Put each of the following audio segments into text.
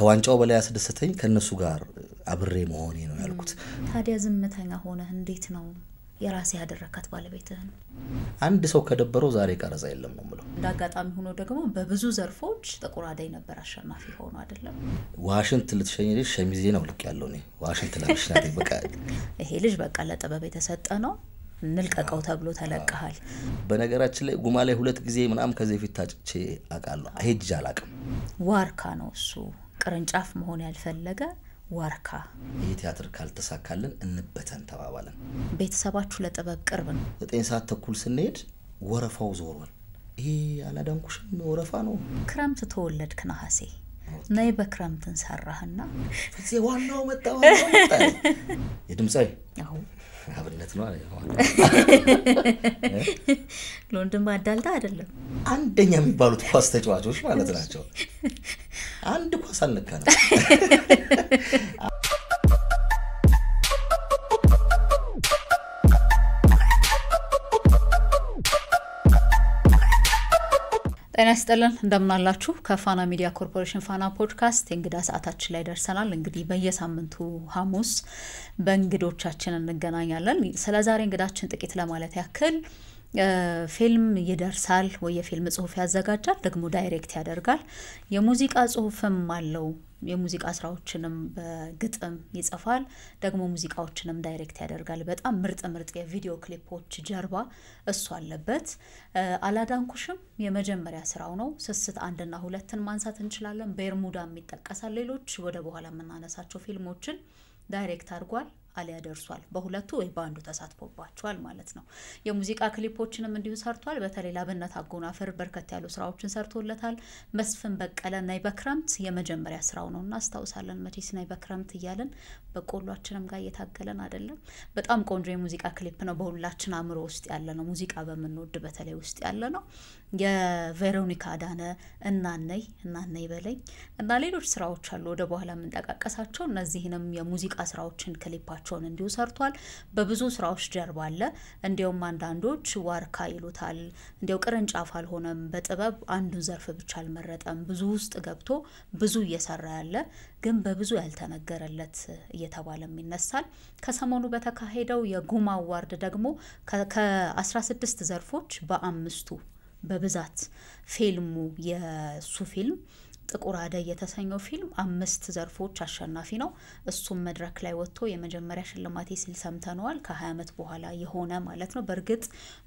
ከዋንጫው በላይ ያስደሰተኝ ከነሱ ጋር አብሬ መሆኔ ነው ያልኩት ታዲያ ዝምተኛ ሆነ እንዴት ነው የራሴ ያደረካት ባለቤትህን አንድ ሰው ከደበረው ዛሬ ቀረጻ የለም ነው ማለት እንዳጋጣሚ ሆኖ ደግሞ በብዙ ዘርፎች ጥቁር አደይ ነበር አሸናፊ ሆኖ አይደለም ዋሽንግተን ልትሸኝልሽ ሸሚዜ ነው ልክ ያለው ነው ዋሽንግተን ለብሽናት በቃ ይሄ ልጅ በቃ ለጥበብ የተሰጠ ነው ንልቀቀው ተብሎ ተለቀሃል በነገራችን ላይ ጉማ ላይ 2 ጊዜ ምናም ከዚህ ፊት ታጭቼ አቃለሁ ሄጅ አላቅም ዋርካ ነው እሱ ቅርንጫፍ መሆን ያልፈለገ ዋርካ ይሄ ቲያትር ካልተሳካልን እንበተን ተባባለን ቤተሰባችሁ ለጥበብ ቅርብ ነው 9 ሰዓት ተኩል ስንሄድ ወረፋው ዞሯል ይሄ አላዳንኩሽም ወረፋ ነው ክረምት ተወለድክ ነሐሴ ናይ በክረምትን ሰራህና እዚህ ዋናው መጣው የድምጻይ አዎ አብነት ነው ሎንደን ባዳልታ አይደለም አንደኛ የሚባሉት ኳስ ተጫዋቾች ማለት ናቸው አንድ ኳስ አልነካና ጤናስጥልን እንደምናላችሁ ከፋና ሚዲያ ኮርፖሬሽን ፋና ፖድካስት እንግዳ ሰዓታችን ላይ ደርሰናል እንግዲህ በየሳምንቱ ሐሙስ በእንግዶቻችን እንገናኛለን ስለዛሬ እንግዳችን ጥቂት ለማለት ያክል ፊልም ይደርሳል ወይ የፊልም ጽሁፍ ያዘጋጃል ደግሞ ዳይሬክት ያደርጋል የሙዚቃ ጽሁፍም አለው የሙዚቃ ስራዎችንም በግጥም ይጽፋል ደግሞ ሙዚቃዎችንም ዳይሬክት ያደርጋል በጣም ምርጥ የቪዲዮ ክሊፖች ጀርባ እሱ አለበት አላዳንኩሽም የመጀመሪያ ስራው ነው ስስት 1 እና 2ን ማንሳት እንችላለን በርሙዳም ይተቀሳል ሌሎች ወደ በኋላ መናነሳቸው ፊልሞችን ዳይሬክት አድርጓል አሊያ ደርሷል በሁለቱ ወይ ባንዱ ተሳትፎባቸዋል ማለት ነው የሙዚቃ ክሊፖችንም እንዲሁ ሰርቷል በተለይ ላብነት አጎናፍር በርከት ያሉ ስራዎችን ሰርቶለታል መስፍን በቀለ ናይ በክረምት የመጀመሪያ ስራው ነውና አስተውሳለን መቼስ ናይ በክረምት ይያለን በቆሏችንም ጋር እየታገለን አይደለም በጣም ቆንጆ የሙዚቃ ክሊፕ ነው በሁላችን አምሮ ውስጥ ያለ ነው ሙዚቃ በመንወድ በተለይ ውስጥ ያለ ነው የቬሮኒካ ዳነ እናነይ በለኝ እና ሌሎች ስራዎች አሉ ወደ በኋላ መንጠቃቀሳቸው እነዚህንም የሙዚቃ ስራዎችን ክሊፓቸውን እንዲሁ ሰርቷል በብዙ ስራዎች ጀርባ አለ እንዲያውም አንዳንዶች ዋርካ ይሉታል እንዲያው ቅርንጫፍ አልሆነም በጥበብ አንዱ ዘርፍ ብቻ አልመረጠም ብዙ ውስጥ ገብቶ ብዙ እየሰራ ያለ ግን በብዙ ያልተነገረለት እየተባለም ይነሳል ከሰሞኑ በተካሄደው የጉማ አዋርድ ደግሞ ከ16 ዘርፎች በአምስቱ በብዛት ፊልሙ የሱ ፊልም ጥቁር አደይ የተሰኘው ፊልም 5 ዘርፎች አሸናፊ ነው እሱም መድረክ ላይ ወጥቶ የመጀመሪያ ሽልማቴ ሲል ሰምተነዋል ከ20 ዓመት በኋላ የሆነ ማለት ነው በርግጥ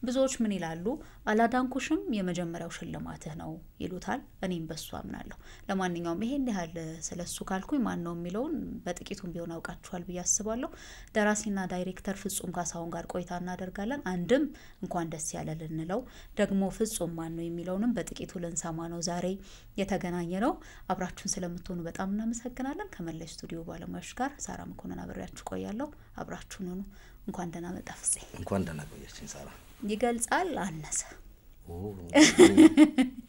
ብዙዎች ምን ይላሉ አላዳንኩሽም የመጀመሪያው ሽልማትህ ነው ይሉታል እኔም በሱ አምናለሁ ለማንኛውም ይሄን ያህል ስለሱ ካልኩኝ ማን ነው የሚለውን በጥቂቱም ቢሆን አውቃችኋል በያስባለሁ ደራሲና ዳይሬክተር ፍጹም ካሳሁን ጋር ቆይታ እናደርጋለን አንድም እንኳን ደስ ያለ ልንለው ደግሞ ፍጹም ማን ነው የሚለውንም በጥቂቱ ልንሰማ ነው ዛሬ የተገናኘ ነው አብራችሁን ስለምትሆኑ በጣም እናመሰግናለን ከመለስ ስቱዲዮ ባለሙያዎች ጋር ሳራ መኮንን አብሬያችሁ ቆያለሁ አብራችሁን ሆኑ እንኳን ደህና መጣፍሴ እንኳን ደህና ቆያችን ሳራ ይገልጻል አነሰ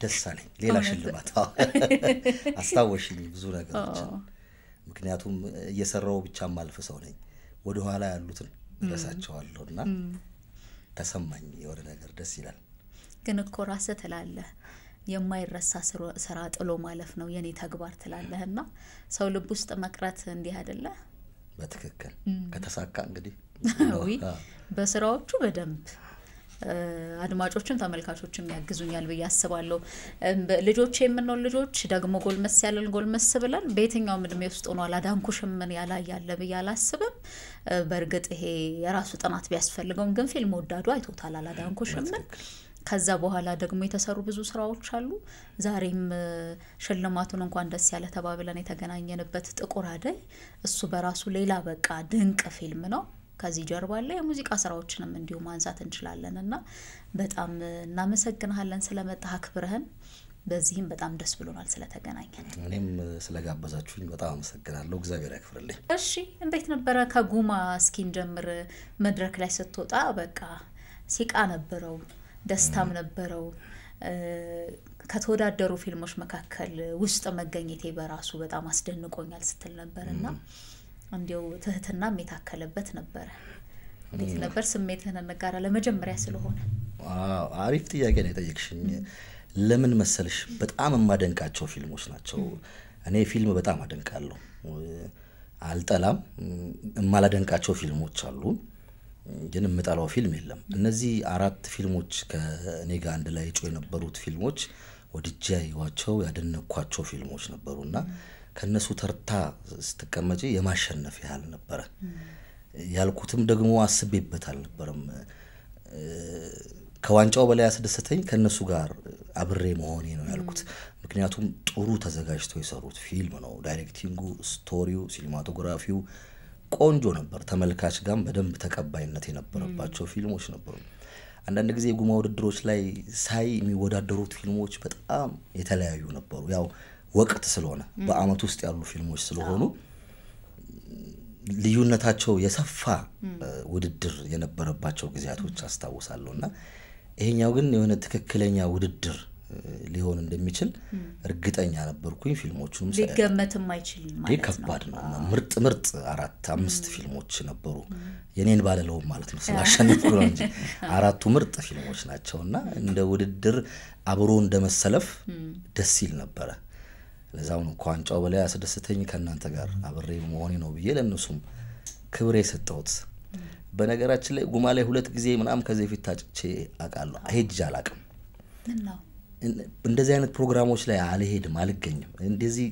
ደሳለኝ ሌላ ሽልማት አስታወሽኝ ብዙ ነገሮች ምክንያቱም እየሰራው ብቻ ማልፈ ሰው ነኝ ወደ ኋላ ያሉትን ረሳቸዋለሁና ተሰማኝ የወደ ነገር ደስ ይላል ግን እኮ ራስ ተላለ የማይረሳ ስራ ጥሎ ማለፍ ነው የኔ ተግባር ትላለህና ሰው ልብ ውስጥ መቅረት እንዲህ አይደለ በትክክል ከተሳካ እንግዲህ ወይ በስራዎቹ በደንብ አድማጮችም ተመልካቾችም ያግዙኛል በያስባለሁ ልጆች የምንነው ልጆች ደግሞ ጎልመስ ብለን በየትኛው ምድሜ ውስጥ ሆኖ አላዳንኩሽም ምን ያለ በያላስብም በርግጥ ይሄ የራሱ ጥናት ቢያስፈልገው ግን ፊልም ወዳዱ አይቶታል አላዳንኩሽም ከዛ በኋላ ደግሞ የተሰሩ ብዙ ስራዎች አሉ ዛሬም ሽልማቱን እንኳን ደስ ያለ ተባብለን የተገናኘንበት ጥቁር አደይ እሱ በራሱ ሌላ በቃ ድንቅ ፊልም ነው ከዚህ ጀርባ ላይ የሙዚቃ ስራዎችንም እንዲሁ ማንሳት እንችላለንና በጣም እናመሰግናለን ስለመጣህ አክብረህን በዚህም በጣም ደስ ብሎናል ስለተገናኘን እኔም ስለጋበዛችሁኝ በጣም አመሰግናለሁ እግዚአብሔር ያክብርልኝ እሺ እንዴት ነበር ከጉማ ስኪን ጀምር መድረክ ላይ ስትወጣ በቃ ሲቃ ነበረው ደስታም ነበረው ከተወዳደሩ ፊልሞች መካከል ውስጥ መገኘቴ በራሱ በጣም አስደንቆኛል ስትል ነበርና እንዴው ትህትናም የታከለበት ነበር እንዴት ነበር ስሜትህን እንጋራ ለመጀመሪያ ስለሆነ አሪፍ ጥያቄ ነው የጠየቅሽኝ ለምን መሰልሽ በጣም ማደንቃቸው ፊልሞች ናቸው እኔ ፊልም በጣም አደንቃለሁ አልጠላም ማላደንቃቸው ፊልሞች አሉ ግን የምጠላው ፊልም የለም እነዚህ 4 ፊልሞች ከኔ ጋር አንድ ላይ ጮህ የነበሩት ፊልሞች ወድጄ ያዩዋቸው ያደነኳቸው ፊልሞች ነበሩና ከነሱ ተርታ ስትቀመጪ የማሸነፍ ያህል ነበር ያልኩትም ደግሞ አስቤበታል ነበርም ከዋንጫው በላይ ያስደሰተኝ ከነሱ ጋር አብሬ መሆኔ ነው ያልኩት ምክንያቱም ጥሩ ተዘጋጅተው የሰሩት ፊልም ነው ዳይሬክቲንጉ ስቶሪው ሲኒማቶግራፊው ቆንጆ ነበር ተመልካች ጋር በደንብ ተቀባይነት የነበረባቸው ፊልሞች ነበሩ አንዳንድ ጊዜ ጉማ ውድድሮች ላይ ሳይ የሚወዳደሩት ፊልሞች በጣም የተለያዩ ነበሩ ያው ወቅት ስለሆነ በአመት ውስጥ ያሉ ፊልሞች ስለሆኑ ልዩነታቸው የሰፋ ውድድር የነበረባቸው ጊዜያቶች አስታውሳለሁና ይሄኛው ግን የሆነ ትክክለኛ ውድድር ሊሆን እንደሚችል እርግጠኛ ነበርኩኝ ፊልሞቹም ሊገመትም አይችል ማለት ነው ከባድ ነው ምርጥ 4-5 ፊልሞች ነበሩ የኔን ባለለው ማለት ነው ስላሸነፍኩ ነው እንጂ 4ቱ ምርጥ ፊልሞች ናቸውና እንደ ውድድር አብሮ እንደመሰለፍ ደስ ይል ነበር ለዛው ነው ቋንጫው በላይ ያስደስተኝ ከናንተ ጋር አብሬ መሆኔ ነው ብዬ ለነሱም ክብሬ ሰጠሁት በነገራችን ላይ ጉማ ላይ 2 ጊዜ ምናም ከዚህ ፊት ታጭቼ አቃለሁ ሄጅ አላቅም ነው እንደዚህ አይነት ፕሮግራሞች ላይ አልሄድም አልገኝም እንደዚህ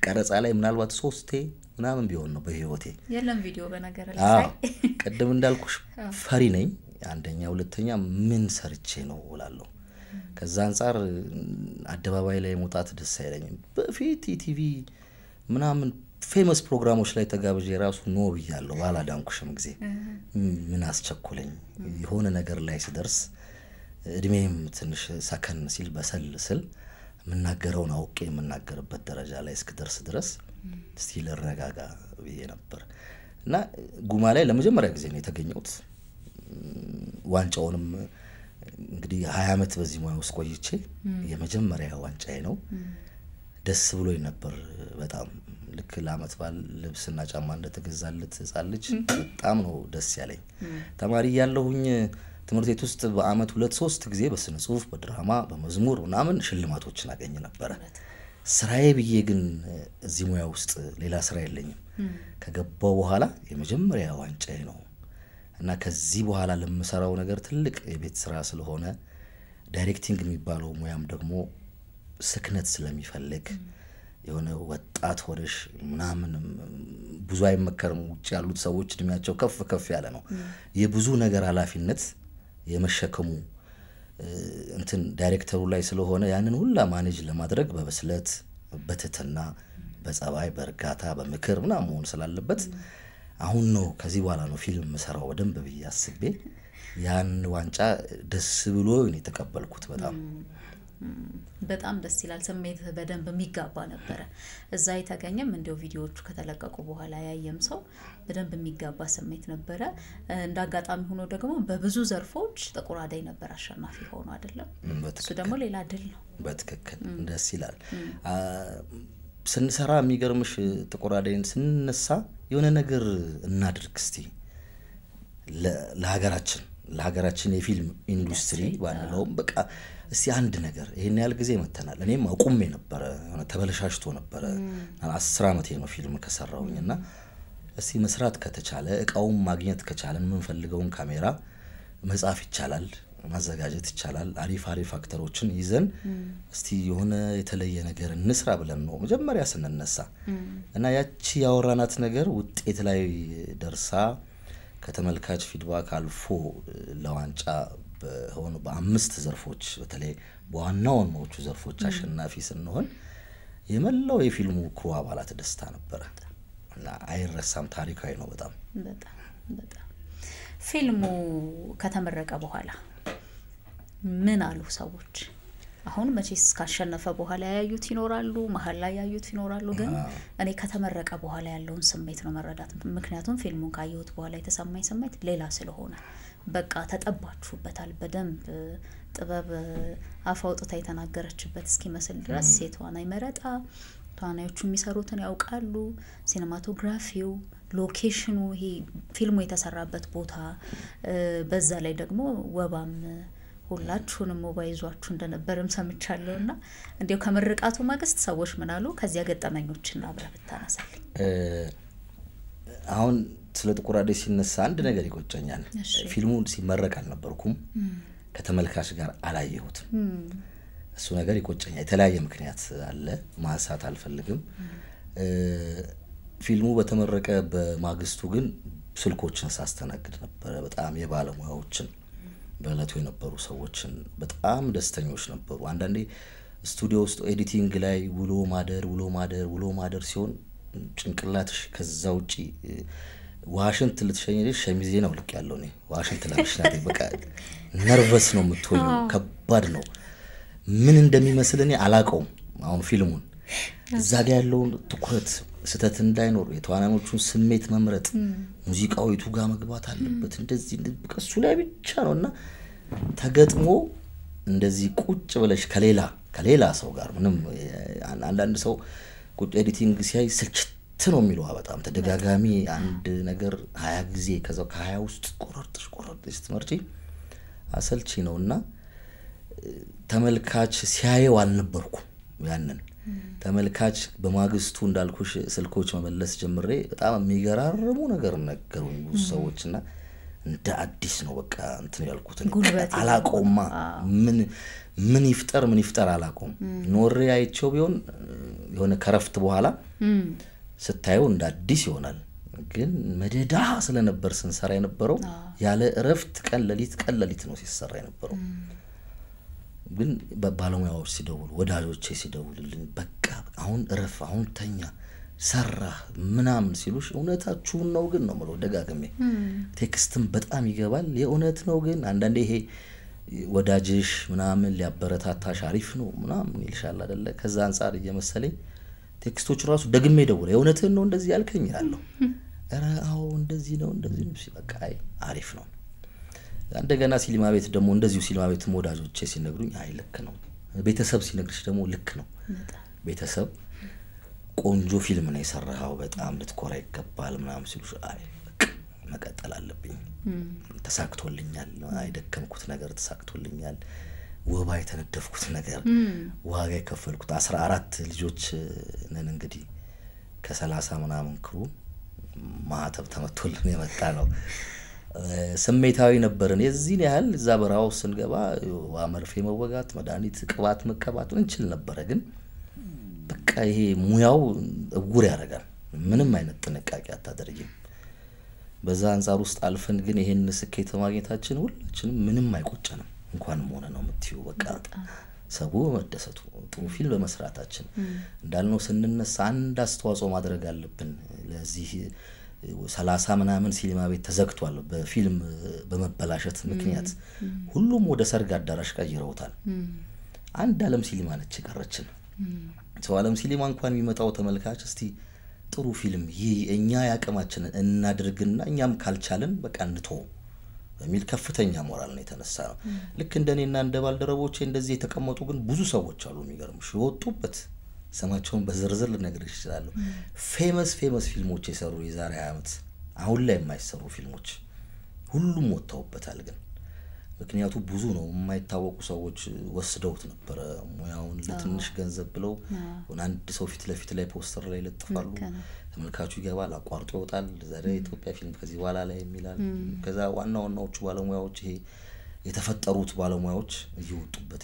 ቀረጻ ላይ ምናልባት 3 ምናምን ቢሆን ነው በህይወቴ የለም ቪዲዮ በነገር ላይ ቀደም እንዳልኩሽ ፈሪ ነኝ አንደኛ ሁለተኛ ምን ሰርቼ ነው ወላለሁ ከዛ አንፃር አደባባይ ላይ መውጣት ደስ አይለኝም በፊት ቲቪ ምናምን ፌመስ ፕሮግራሞች ላይ ተጋብዤ ራሱ ነው ብያለሁ ባላዳንኩሽም ጊዜ ምን አስቸኩለኝ የሆነ ነገር ላይ ሲደርስ እድሜም ትንሽ ሰከን ሲል በሰል ስል ምናገረውን አውቄ ምናገርበት ደረጃ ላይ እስክደርስ ድረስ እስቲ ለረጋጋ ብዬ ነበር እና ጉማ ላይ ለመጀመሪያ ጊዜ ነው የተገኘሁት ዋንጫውንም እንግዲህ 20 አመት በዚህ ሙያ ውስጥ ቆይቼ የመጀመሪያ ዋንጫዬ ነው ደስ ብሎኝ ነበር በጣም ልክ ለአመት ባል ልብስና ጫማ እንደተገዛለት ጻልጅ በጣም ነው ደስ ያለኝ ተማሪ ያለሁኝ ትምህርት ቤት ውስጥ በአመት 2-3 ጊዜ በስነ ጽሁፍ በድራማ በመዝሙር ምናምን ሽልማቶችን አገኘ ነበር ስራዬ ብዬ ግን እዚህ ሙያ ውስጥ ሌላ ስራ የለኝም ከገባው በኋላ የመጀመሪያ ዋንጫዬ ነው እና ከዚህ በኋላ ለምሰራው ነገር ትልቅ የቤት ስራ ስለሆነ ዳይሬክቲንግ የሚባለው ሙያም ደግሞ ስክነት ስለሚፈልግ የሆነ ወጣት ሆነሽ ምናምን ብዙ አይመከርም ውጭ ያሉት ሰዎች እድሜያቸው ከፍ ያለ ነው የብዙ ነገር ኃላፊነት የመሸከሙ እንትን ዳይሬክተሩ ላይ ስለሆነ ያንን ሁላ ማኔጅ ለማድረግ በበስለት በትትና በጸባይ በርጋታ በመከር ምናምን መሆን ስላለበት አሁን ነው ከዚህ በኋላ ነው ፊልም መሰራው በደንብ በያስቤ ያን ዋንጫ ደስ ብሎ እኔ ተቀበልኩት በጣም ደስ ይላል ስሜት በደንብ የሚጋባ ነበር እዛ የተገኘም እንደው ቪዲዮዎቹ ከተለቀቁ በኋላ ያየም ሰው በደንብ የሚጋባ ስሜት ነበር እንዳጋጣሚ ሆኖ ደግሞ በብዙ ዘርፎች ጥቁር አደይ ነበር አሸናፊ ሆኖ አይደለም እሱ ደግሞ ሌላ ድል ነው በትክክል ደስ ይላል ስንሰራ የሚገርምሽ ጥቁር አደይን ስንነሳ የሆነ ነገር እናድርግ እስቲ ለሀገራችን የፊልም ኢንዱስትሪ ባንለው በቃ እስቲ አንድ ነገር ይሄን ያህል ጊዜ መተናል እኔም አቁሜ ነበር ተበለሻሽቶ ነበር 10 አመቴ ነው ፊልም ከሰራውኝና እስቲ መስራት ከተቻለ እቃውን ማግኘት ከቻለን ምን ፈልገውን ካሜራ መጻፍ ይቻላል ማዘጋጀት ይቻላል አሪፍ አክተሮችን ይዘን እስቲ የሆነ የተለየ ነገር እንስራ ብለን ነው መጀመሪያ ስንነሳ እና ያቺ ያወራናት ነገር ውጤት ላይ ደርሳ ከተመልካች ፊድባክ አልፎ ለዋንጫ በሆነ በ5 ዘርፎች በተለይ በዋናዎቹ ዘርፎች አሸናፊ ስንሆን የመላው የፊልሙ ክሩ አባላት ደስታ ነበር እና አይረሳም ታሪካዊ ነው በጣም ፊልሙ ከተመረቀ በኋላ ምን አሉ ሰዎች አሁን መቼስ ካሸነፈ በኋላ ያዩት ይኖራሉ መሐል ላይ ያዩት ይኖራሉ ግን እኔ ከተመረቀ በኋላ ያለውን ስሜት ነው መረዳት ምክንያቱም ፊልሙን ካየሁት በኋላ የተሰማኝ ስሜት ሌላ ስለሆነ በቃ ተጠባችሁበታል በደንብ ጥበብ አፋውጥታ የተናገረችበት እስኪመስል ድረስ ሴቷን አይመረጣ ተዋናዮቹ የሚሰሩትን ያውቃሉ ሲኒማቶግራፊው ሎኬሽኑ ይሄ ፊልሙ የተሰራበት ቦታ በዛ ላይ ደግሞ ወባም ሁላችሁንም ሞባይዟችሁ እንደነበርም ሰምቻለሁና እንዴው ከመርቃቱ ማግስት ሰዎች ምናሉ ከዚያ ገጠመኞችና አብረህ ብታነሳልኝ አሁን ስለ ጥቁር አደይ ሲነሳ አንድ ነገር ይቆጨኛል ፊልሙን ሲመረቅ አልነበርኩም ከተመልካች ጋር አላየሁትም እሱ ነገር ይቆጨኛል የተለያየ ምክንያት አለ ማሳት አልፈልግም ፊልሙ በተመረቀ በማግስቱ ግን ስልኮችን ሳስተናግድ ነበር በጣም የባለሙያዎችን በእለቱ የነበሩ ሰዎችን በጣም ደስተኞች ነበሩ አንዳንዴ ስቱዲዮ ውስጥ ኤዲቲንግ ላይ ውሎ ማደር ሲሆን ጭንቅላትሽ ከዛ ውጪ ዋሽንግተን ልትሸኝልሽ ሸሚዜ ነው ልክ ያለው ነው ዋሽንግተን ለምሽናት በቃ ነርቨስ ነው የምትሆነው ከባድ ነው ምን እንደሚመስል እኔ አላቀውም አሁን ፊልሙን እዛ ጋር ያለው ትኩረት ስተት እንዳይኖር የተዋናኖቹን ስሜት መምረጥ ሙዚቃው የቱ ጋር መግባት አለበት እንደዚህ በቀሱ ላይ ብቻ ነውና ተገጥሞ እንደዚህ ቁጭ ብለሽ ከሌላ ሰው ጋር ምንም አንዳንድ ሰው ቁጭ ኤዲቲንግ ሲያይ ስልችት ነው የሚለው በጣም ተደጋጋሚ አንድ ነገር 20 ጊዜ ከዛው ከ20 ውስጥ ቆረጥሽ ትመርጪ አሰልቺ ነውና ተመልካች ሲያየው አልነበርኩም ያንን ተመልካች በማግስቱ እንዳልኩሽ ስልኮች መመለስ ጀምሬ በጣም የሚገራርሙ ነገር ነገሩኝ ብዙ ሰዎችና እንደ አዲስ ነው በቃ እንትን ያልኩት አላቆማ ምን ይፍጠር አላቆም ኖሬ አይቸው ቢሆን የሆነ ከረፍት በኋላ ስታየው እንደ አዲስ ይሆናል ግን መደዳ ስለነበር ስንሰራ የነበረው ያለ እረፍት ቀን ለሊት ነው ሲሰራ የነበረው ግን በባለሙያዎች ሲደውሉ ወዳጆቼ ሲደውሉልኝ በቃ አሁን እረፍ አሁን ተኛ ሰራ ምናምን ሲሉሽ እውነታችሁን ነው ግን ነው ማለት ደጋግሜ ቴክስትም በጣም ይገባል የእውነት ነው ግን አንዳንዴ ይሄ ወዳጅሽ ምናምን ሊያበረታታሽ አሪፍ ነው ምናምን ይልሻል አይደለ ከዛ አንፃር እየመሰለኝ ቴክስቶች ራሱ ደግሜ ደውለ የእውነትን ነው እንደዚህ ያልከኝ ይላል አረ አው እንደዚህ ነው ሲበቃ አሪፍ ነው እንደገና ሲኒማ ቤት ደግሞ እንደዚሁ ሲኒማ ቤት ወዳጆቼ ሲነግሩኝ አይ ልክ ነው ቤተሰብ ሲነግርሽ ደግሞ ልክ ነው ቤተሰብ ቆንጆ ፊልም ነው የሰራው በጣም ልትኮራ ይገባል ምናምን ሲሉሽ አይ መቀጠል አለብኝ ተሳክቶልኛል አይደከምኩት ነገር ተሳክቶልኛል ወባ የተነደፍኩት ነገር ዋጋ የከፈልኩት 14 ልጆች ነን እንግዲህ ከ30 ምናምን ክሩ ማተብ ተመቶልን የመጣ ነው ስሜታዊ ነበርን የዚህን ያህል እዛ በራው ስንገባ ዋመርፌ መወጋት መድኃኒት ቅባት መቀባት እንችል ነበር ግን በቃ ይሄ ሙያው እጉር ያረጋል ምንም አይነት ጥንቃቄ አታደርጊም በዛ አንፃር ውስጥ አልፈን ግን ይሄን ስኬት ማግኘታችን ሁላችንም ምንም አይቆጨንም እንኳን ሆነ ነው የምትዩ በቃ ሰው መደሰቱ ጥሩ ፊልም በመስራታችን እንዳልነው ስንነሳ አንድ አስተዋጽኦ ማድረግ አለብን ለዚህ 30 ምናምን ሲኒማ ቤት ተዘግቷል በፊልም በመበላሸት ምክንያት ሁሉም ወደ ሰርግ አዳራሽ ቀይረውታል አንድ ዓለም ሲኒማ ነች ቀረችን ሰው ዓለም ሲኒማ እንኳን የሚመጣው ተመልካች እስቲ ጥሩ ፊልም እኛ ያቀማችን እናድርግና እኛም ካልቻለን በቃ እንቶ በሚል ከፍተኛ ሞራል ነው የተነሳው ልክ እንደኔና እንደ ባልደረቦቼ እንደዚህ የተቀመጡ ግን ብዙ ሰዎች አሉ የሚገርምሽ ይወጡበት ሰማቸውን በዝርዝር ልነግርሽ ይችላል ፌመስ ፊልሞች የሰሩ የዛሬ ዓመት አሁን ላይ የማይሰሩ ፊልሞች ሁሉም ወጣውበታል ግን ምክንያቱ ብዙ ነው የማይታወቁ ሰዎች ወስደውት ነበር ሙያውን ለትንሽ ገንዘብ ብለው አንድ ሰው ፊት ለፊት ላይ ፖስተር ላይ ለጥፋሉ ተመልካቹ ይገባል አቋርጦ ይወጣል ዛሬ ኢትዮጵያ ፊልም ከዚህ በኋላ ላይ የሚላል ከዛ ዋናዎቹ ባለሙያዎች ይሄ የተፈጠሩት ባለሙያዎች እየወጡበት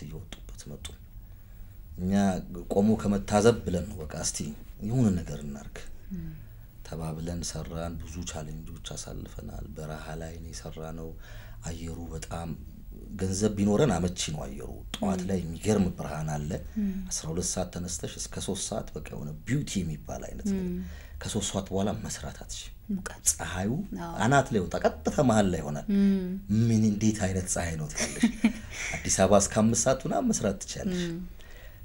መጡ እኛ ቆሞ ከመታዘብ ብለን ነው በቃ እስቲ የሆነ ነገር እናርክ ተባብለን ሰራን ብዙ ቻሌንጆች አሳልፈናል በረሃ ላይ ነው ሰራነው አየሩ በጣም ገንዘብ ቢኖረን አመቺ ነው አየሩ ጧት ላይ የሚገርም ብርሃን አለ 12 ሰዓት ተነስተሽ እስከ 3 ሰዓት በቃ የሆነ ቢዩቲ የሚባል አይነት ነው ከ3 ሰዓት በኋላ መስራት አትሽ ፀሐዩ አናት ላይ ወጣ ቀጥታ መሃል ላይ ሆነ ምን እንዴት አይነት ፀሐይ ነው ትላለሽ አዲስ አበባ እስከ 5 ሰዓትና መስራት ትችላለሽ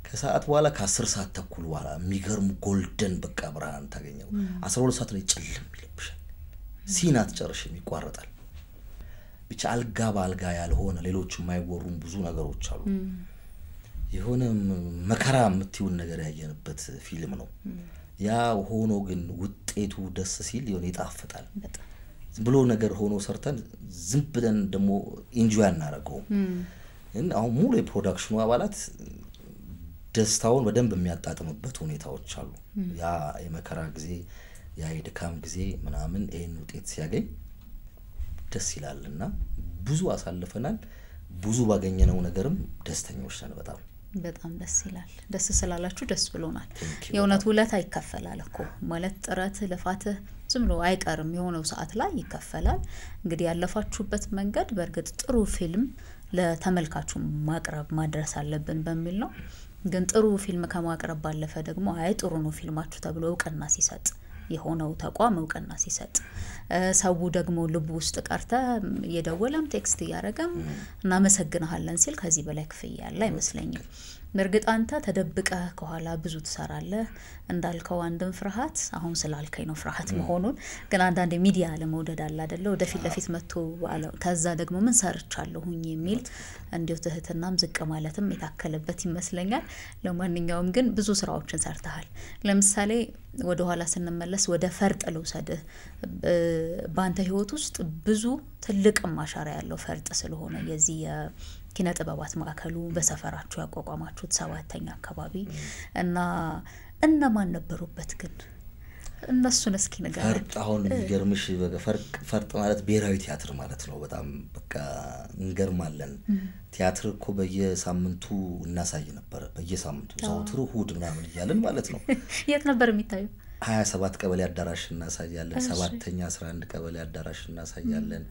ከሰዓት በኋላ ከ10 ሰዓት ተኩል በኋላ የሚገርም ጎልደን በቃ ብርሃን ታገኘው 12 ሰዓት ላይ ጨልም ይለብሻል ሲናት ጨርሽም ይቋረጣል ብቻ አልጋ ያልሆነ ሌሎች የማይወሩም ብዙ ነገሮች አሉ የሆነ መከራ የምትዩን ነገር ያየንበት ፊልም ነው ያ ሆኖ ግን ውጤቱ ደስ ሲል ይሆነ ይጣፍጣል ዝም ብሎ ነገር ሆኖ ሰርተን ዝም ብለን ደሞ ኢንጆይ እናረጋው እና አሁን ሙሉ የፕሮዳክሽኑ አባላት ደስታውን በደንብ የሚያጣጥሙበት ሁኔታዎች አሉ ያ የመከራ ጊዜ ያ የድካም ጊዜ ምናምን ይሄን ውጤት ሲያገኝ ደስ ይላልና ብዙ አሳልፈናል ብዙ ባገኘነው ነገርም ደስተኞች ነን በጣም ደስ ይላል ደስ ስላላችሁ ደስ ብሎናል የእውነት ውለታ ይከፈላል እኮ ማለት ጥረት ልፋት ዝም ብሎ አይቀርም የሆነው ሰዓት ላይ ይከፈላል እንግዲህ ያለፋችሁበት መንገድ በርግጥ ጥሩ ፊልም ለተመልካቹ ማቅረብ ማድረስ አለብን በሚል ነው ግን ጥሩ ፊልም ከማቅረብ ባለፈ ደግሞ አይ ጥሩ ነው ፊልማችሁ ተብሎ እውቅና ሲሰጥ የሆነው ተቋም እውቅና ሲሰጥ ሰው ደግሞ ልብ ውስጥ ቀርተ የደወለም ቴክስት ያረጋም እና መሰግናለን ሲል ከዚህ በላይ ክፍያ ያለ አይመስለኝም በርግጥ አንተ ተደብቀህ ከኋላ ብዙ ትሰራለህ እንዳልከው አንድም ፍርሃት አሁን ስላልከኝ ነው ፍርሃት መሆኑን ግን አንዳንድ ሚዲያ ለመውደድ አለ አይደለ ወደፊት ለፊት መጥቶ ከዛ ደግሞ ምን ሰርቻለሁኝ የሚል እንዲው ትህትናም ዝቅ ማለትም የታከለበት ይመስለኛል ለማንኛውም ግን ብዙ ስራዎችን ሰርተሃል ለምሳሌ ወደ ኋላ ስንመለስ ወደ ፈርጥ ለውሰድህ በአንተ ህይወት ውስጥ ብዙ ትልቅ ማሻራ ያለው ፈርጥ ስለሆነ የዚህ ኪነ ጥበባት ማዕከሉ በሰፈራችሁ ያቋቋማችሁት 7ኛ አካባቢ እና እነማን ነበሩበት ግን እነሱን እስኪ ነገር ፈርጥ አሁን ይገርምሽ ፈርጥ ማለት ብሔራዊ ቲያትር ማለት ነው በጣም በቃ እንገርማለን ቲያትር እኮ በየሳምንቱ እናሳይ ነበር በየሳምንቱ ዘውትር እሁድ ምናምን ይያለን ማለት ነው የት ነበር የሚታየው 27 ቀበሌ አዳራሽ እናሳያለን 7ኛ 11 ቀበሌ አዳራሽ እናሳያለን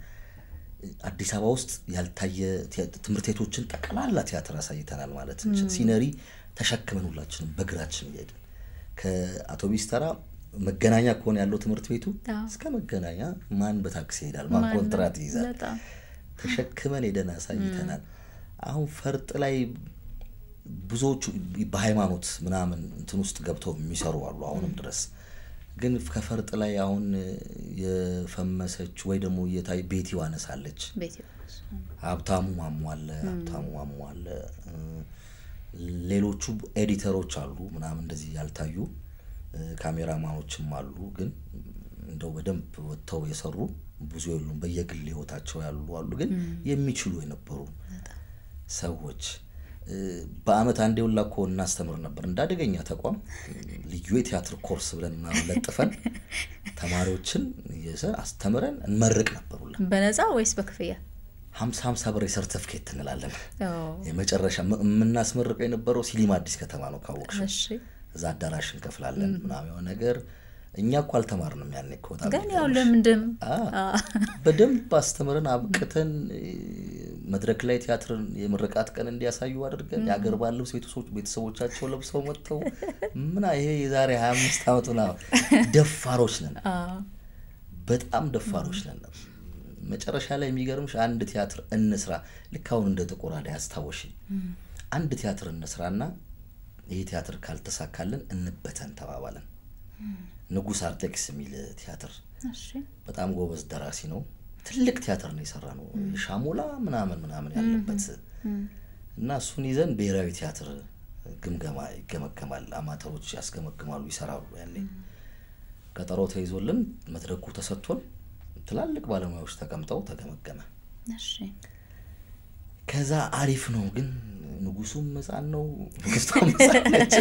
አዲስ አበባ ውስጥ ያልታየ ትምርት ቤቶችን ጠቅላላ ቲያትር አሳይተናል ማለት እንጂ ሲነሪ ተሸክመን ሁላችንም በግራችን ይሄድ ከአውቶቡስ ተራ መገናኛ ኮን ያለው ትምርት ቤቱ እስከ መገናኛ ማን በታክሲ ይሄዳል ማን ኮንትራት ይይዛል ተሸክመን ሄደን አሳይተናል አሁን ፈርጥ ላይ ብዙዎች በሃይማኖት ምናምን እንትን ውስጥ ገብተው የሚሰሩ አሉ አሁንም ድረስ ግን ከፈርጥ ላይ አሁን የፈመሰች ወይ ደግሞ የታይ ቤት ይዋነሳለች ሀብታሙ ማሟለ ሌሎቹ ኤዲተሮች አሉ ምናምን እንደዚህ ያልታዩ ካሜራማኖችም አሉ ግን እንደው በደንብ ወጥተው የሰሩ ብዙ የሉም በየግል ህይወታቸው ያሉ አሉ ግን የሚችሉ የነበሩ ሰዎች በአመት አንዴ ወላኮ እናስተምር ነበር እንዳደገኛ ተቋም ልዩ የቲያትር ኮርስ ብለን ማለጥፈን ተማሪዎችን አስተምረን እንመርቅ ነበርውላ በነፃ ወይስ በክፍያ 50 ብር ሰርቲፊኬት እንላለን የመጨረሻ ምናስመርቀው የነበረው ሲኒማ አዲስ ከተማ ነው ካወቅሽ እሺ እዛ አዳራሽ እንከፍላለን ምናምን ነገር እኛ እኮ አልተማርንም ያኔ ኮታ ግን ያው ለምንድን በደንብ አስተምረን አብቅተን መድረክ ላይ ቲያትርን የምርቃት ቀን እንዲያሳዩ አድርገን ያገር ባለው ቤተሰቦቻቸው ለብሰው መጥተው ምና ይሄ የዛሬ 25 አመት ነው ደፋሮች ነን በጣም ደፋሮች ነን መጨረሻ ላይ የሚገርምሽ አንድ ቲያትር እንስራ ልካውን እንደ ተቆራዳ ያስታወሽኝ አንድ ቲያትር እንስራና ይሄ ቲያትር ካልተሳካልን እንበተን ተባባለን ንጉስ አርቴክስ ሚል ቲያትር እሺ በጣም ጎበዝ ደራሲ ነው ትልቅ ቲያትር ነው የሰራነው ሻሞላ ምናምን ያለበት እና እሱን ይዘን ብሔራዊ ቲያትር ግምገማ ይገመገማል አማተሮች ያስገመግማሉ ይሰራሉ ያኔ ቀጠሮ ተይዞልን መድረኩ ተሰጥቶን ትላልቅ ባለሙያዎች ተቀምጠው ተገመገመ እሺ ከዛ አሪፍ ነው ግን ንጉሱም መጻን ነው ንጉስቷም መጻነች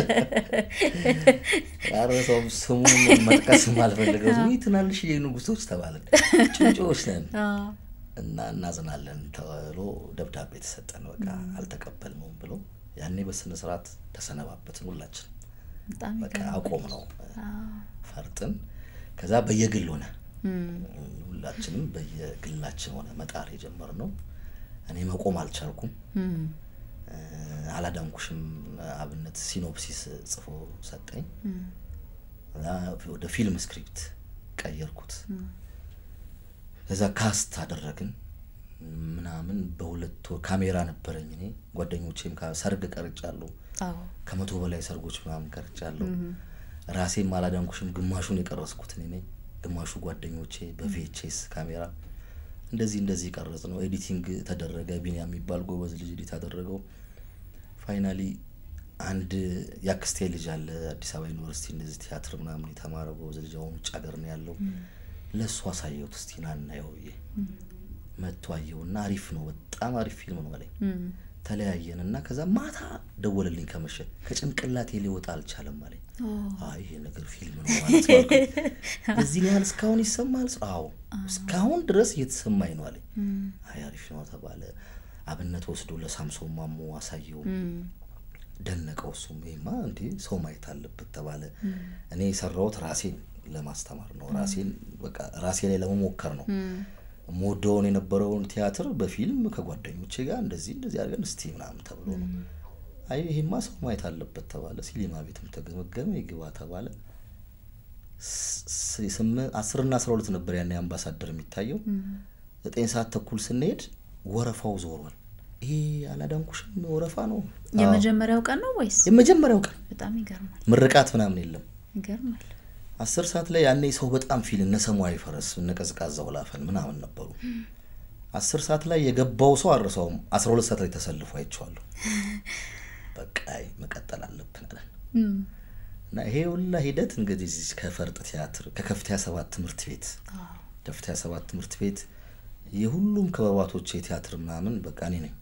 ያረሰው ስሙን መጥቀስ ማልፈልገው ወይ ትናንሽ የንጉሶች ተባለ ጭንጮች ነን እና እናዝናለን ተብሎ ደብዳቤ ተሰጠን በቃ አልተቀበልነውም ብሎ ያኔ በስነ ስርዓት ተሰነባበትን ሁላችን በቃ አቆም ነው ፈርጥን ከዛ በየግል ሆነ ሁላችንም በየግላችን ሆነ መጣር የጀመርነው እኔ መቆም አልቻልኩም አላዳንኩሽም አብነት ሲኖፕሲስ ጽፎ ሰጠኝ ወደ ፊልም ስክሪፕት ቀየርኩት ከዛ ካስት አደረግን ምናምን በሁለት ካሜራ ነበርኝ እኔ ጓደኞቼም ሰርግ ቀርጫለሁ ከመቶ በላይ ሰርጎች ምናምን ቀርጫለሁ ራሴም አላዳንኩሽም ግማሹን የቀረስኩት እኔ ነኝ ግማሹ ጓደኞቼ በቪኤችኤስ ካሜራ እንደዚህ ቀረጽ ነው ኤዲቲንግ ተደረገ ቢኒያም የሚባል ጎበዝ ልጅ ኤዲት አደረገው ፋይናሊ አንድ ያክስቴ ልጅ አለ አዲስ አበባ ዩኒቨርሲቲ እንደዚህ ቲያትር ምናምን የተማረው ጎበዝ ልጅ አሁን ውጭ ሀገር ነው ያለው ለሱ አሳየሁት እስቲ ናና ይውዬ መጥቶ አየውና አሪፍ ነው በጣም አሪፍ ፊልም ነው ማለት ተለያየንና ከዛ ማታ ደወለልኝ ከመሸ ከጭንቅላቴ ሊወጣ አልቻለም ማለት አይ ይሄ ነገር ፊልም ነው ማለት ነው እዚህ ላይ እስካሁን ይሰማል አዎ እስካሁን ድረስ እየተሰማኝ ነው አለኝ አይ አሪፍ ነው ተባለ አብነት ወስዶ ለሳምሶን ማሞ አሳየው ደነቀው ሱሜማ እንዴ ሰው ማየት አለበት ተባለ እኔ ሰራውት ራሴን ለማስተማር ነው ራሴን በቃ ራሴ ላይ ለመሞከር ነው ሞዶን የነበረውን ቲያትር በፊልም ከጓደኞቼ ጋር እንደዚህ አድርገን እስቲ ምናምን ተብሎ ነው አይ ይሄማ ሰው ማየት አለበት ተባለ ሲኒማ ቤትም ተገመገመ ይግባ ተባለ 10 እና 12 ነበር ያኔ አምባሳደር የሚታየው 9 ሰዓት ተኩል ስንሄድ ወረፋው ዞሯል ይሄ አላዳንኩሽም ወረፋ ነው የመጀመሪያው ቀን ነው ወይስ የመጀመሪያው ቀን በጣም ይገርማል ምርቃት ምናምን የለም ይገርማል 10 ሰዓት ላይ ያኔ ሰው በጣም ፊል ነሰማይ ፈረስ ነቀዝቃዛው ላፈን ምናምን ነበሩ 10 ሰዓት ላይ የገባው ሰው አርሰውም 12 ሰዓት ላይ ተሰልፎ አይቻለሁ በቃ መቀጠል አለብን አለ እና ይሄ ሁላ ሂደት እንግዲህ ከፈርጥ ቲያትር ከከፍተኛ 7 ትምህርት ቤት ከፍተኛ 7 ትምህርት ቤት የሁሉም ክበባቶች የቲያትር ምናምን በቃ እኔ ነኝ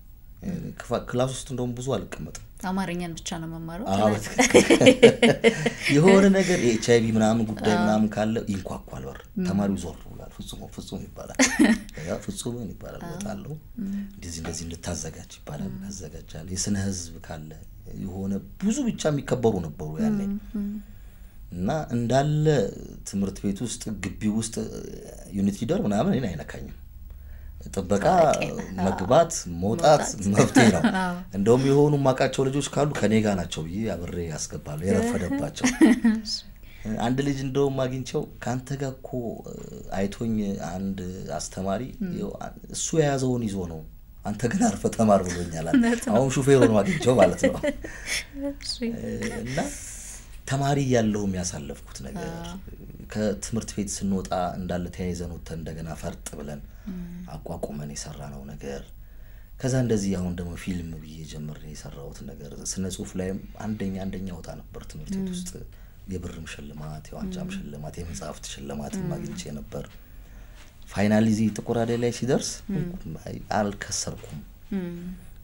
ክላስ ውስጥ እንደውም ብዙ አልቀመጥም አማርኛን ብቻ ነው መማረው የሆነ ነገር ኤችአይቪ ምናምን ጉዳይ ምናምን ካለ ይንኳኳል በር ተማሪው ዞር ብሏል ፍጹም ይባላል ያ ፍጹም ይባላል ወጣለው እንደዚህ እንድታዘጋጅ ይባላል አዘጋጃለሁ የስነ ህዝብ ካለ የሆነ ብዙ ብቻ የሚከበሩ ነበሩ ያኔ እና እንዳለ ትምህርት ቤት ውስጥ ግቢ ውስጥ ዩኒቲ ሊደር ምናምን እኔ አይነካኝም ጥበቃ መግባት መውጣት መብቴ ነው እንደውም የሆኑ ማቃቸው ልጆች ካሉ ከኔ ጋር ናቸው አብሬ ያስገባሉ የረፈደባቸው አንድ ልጅ እንደውም ማግኝቸው ካንተ ጋር እኮ አይቶኝ አንድ አስተማሪ እሱ የያዘውን ይዞ ነው አንተ ግን አርፈ ተማር ብሎኛል አሁን ሹፌሩን ማግኝቸው ማለት ነው እና ተማሪ ያለውም ያሳለፍኩት ነገር ከትምህርት ቤት ስንወጣ እንዳለ ተያይዘን ወጥተን እንደገና ፈርጥ ብለን አቋቁመን የሰራነው ነገር ከዛ እንደዚህ አሁን ደግሞ ፊልም ብዬ ጀምሬ የሰራሁት ነገር ስነ ጽሁፍ ላይ አንደኛ ወጣ ነበር ትምህርት ቤት ውስጥ የብርም ሽልማት የዋንጫም ሽልማት የመጽሐፍት ሽልማት ማግኝቼ ነበር ፋይናሊዚ ጥቁር አደይ ላይ ሲደርስ አልከሰርኩም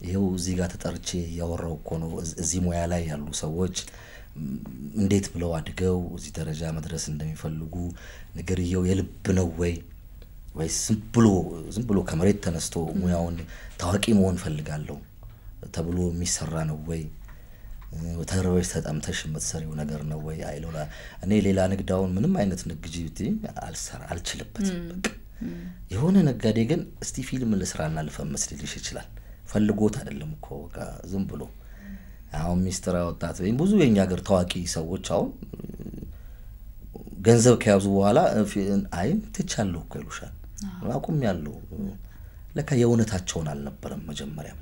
ይሄው እዚህ ጋር ተጠርቼ ያወራው እኮ ነው እዚህ ሙያ ላይ ያሉ ሰዎች እንዴት ብለው አድገው እዚህ ደረጃ መድረስ እንደሚፈልጉ ነገርየው የልብ ነው ወይስ ዝም ብሎ ከመሬት ተነስቶ ሙያውን ታዋቂ መሆን ፈልጋለሁ ተብሎ የሚሰራ ነው ወይ ወተረበሽ ተጣምተሽ የምትሰሪው ነገር ነው ወይ አይሎላ እኔ ሌላ ንግዳውን ምንም አይነት ንግጅት አልችልበትም የሆነ ነጋዴ ግን እስቲ ፊልም ልስራና ልፈምስ ሊልሽ ይችላል ፈልጎት አይደለም እኮ በቃ ዝም ብሎ አሁን ሚስተር ወጣት ወይ ብዙ የኛ ሀገር ታዋቂ ሰዎች አሁን ገንዘብ ከያዙ በኋላ አይ ተቻለው እኮ ይሉሻል አቁም ያለው ለካ የውነታቸውን አልነበረም መጀመሪያ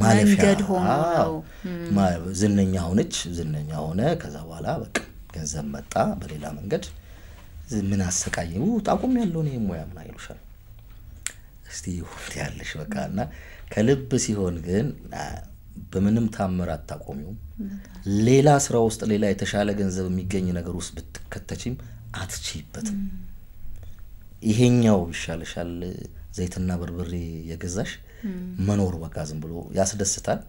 ማለፊያ ሆኖ ዝነኛ ሆነ ከዛ በኋላ በቃ ገንዘብ መጣ በሌላ መንገድ ምን አሰቃየው ታቁም ያለው ነው የሞያ ምን አይሉሻል እስቲ ይሁን ያለሽ በቃና ከልብ ሲሆን ግን በምንም ታምር አታቆሚው ሌላ ስራ ውስጥ ሌላ የተሻለ ገንዘብ የሚገኝ ነገር ውስጥ ብትከተቺም አትቺበትም ይሄኛው ይሻልሻል ዘይትና በርበሬ የገዛሽ መኖር በቃ ዝም ብሎ ያስደስታል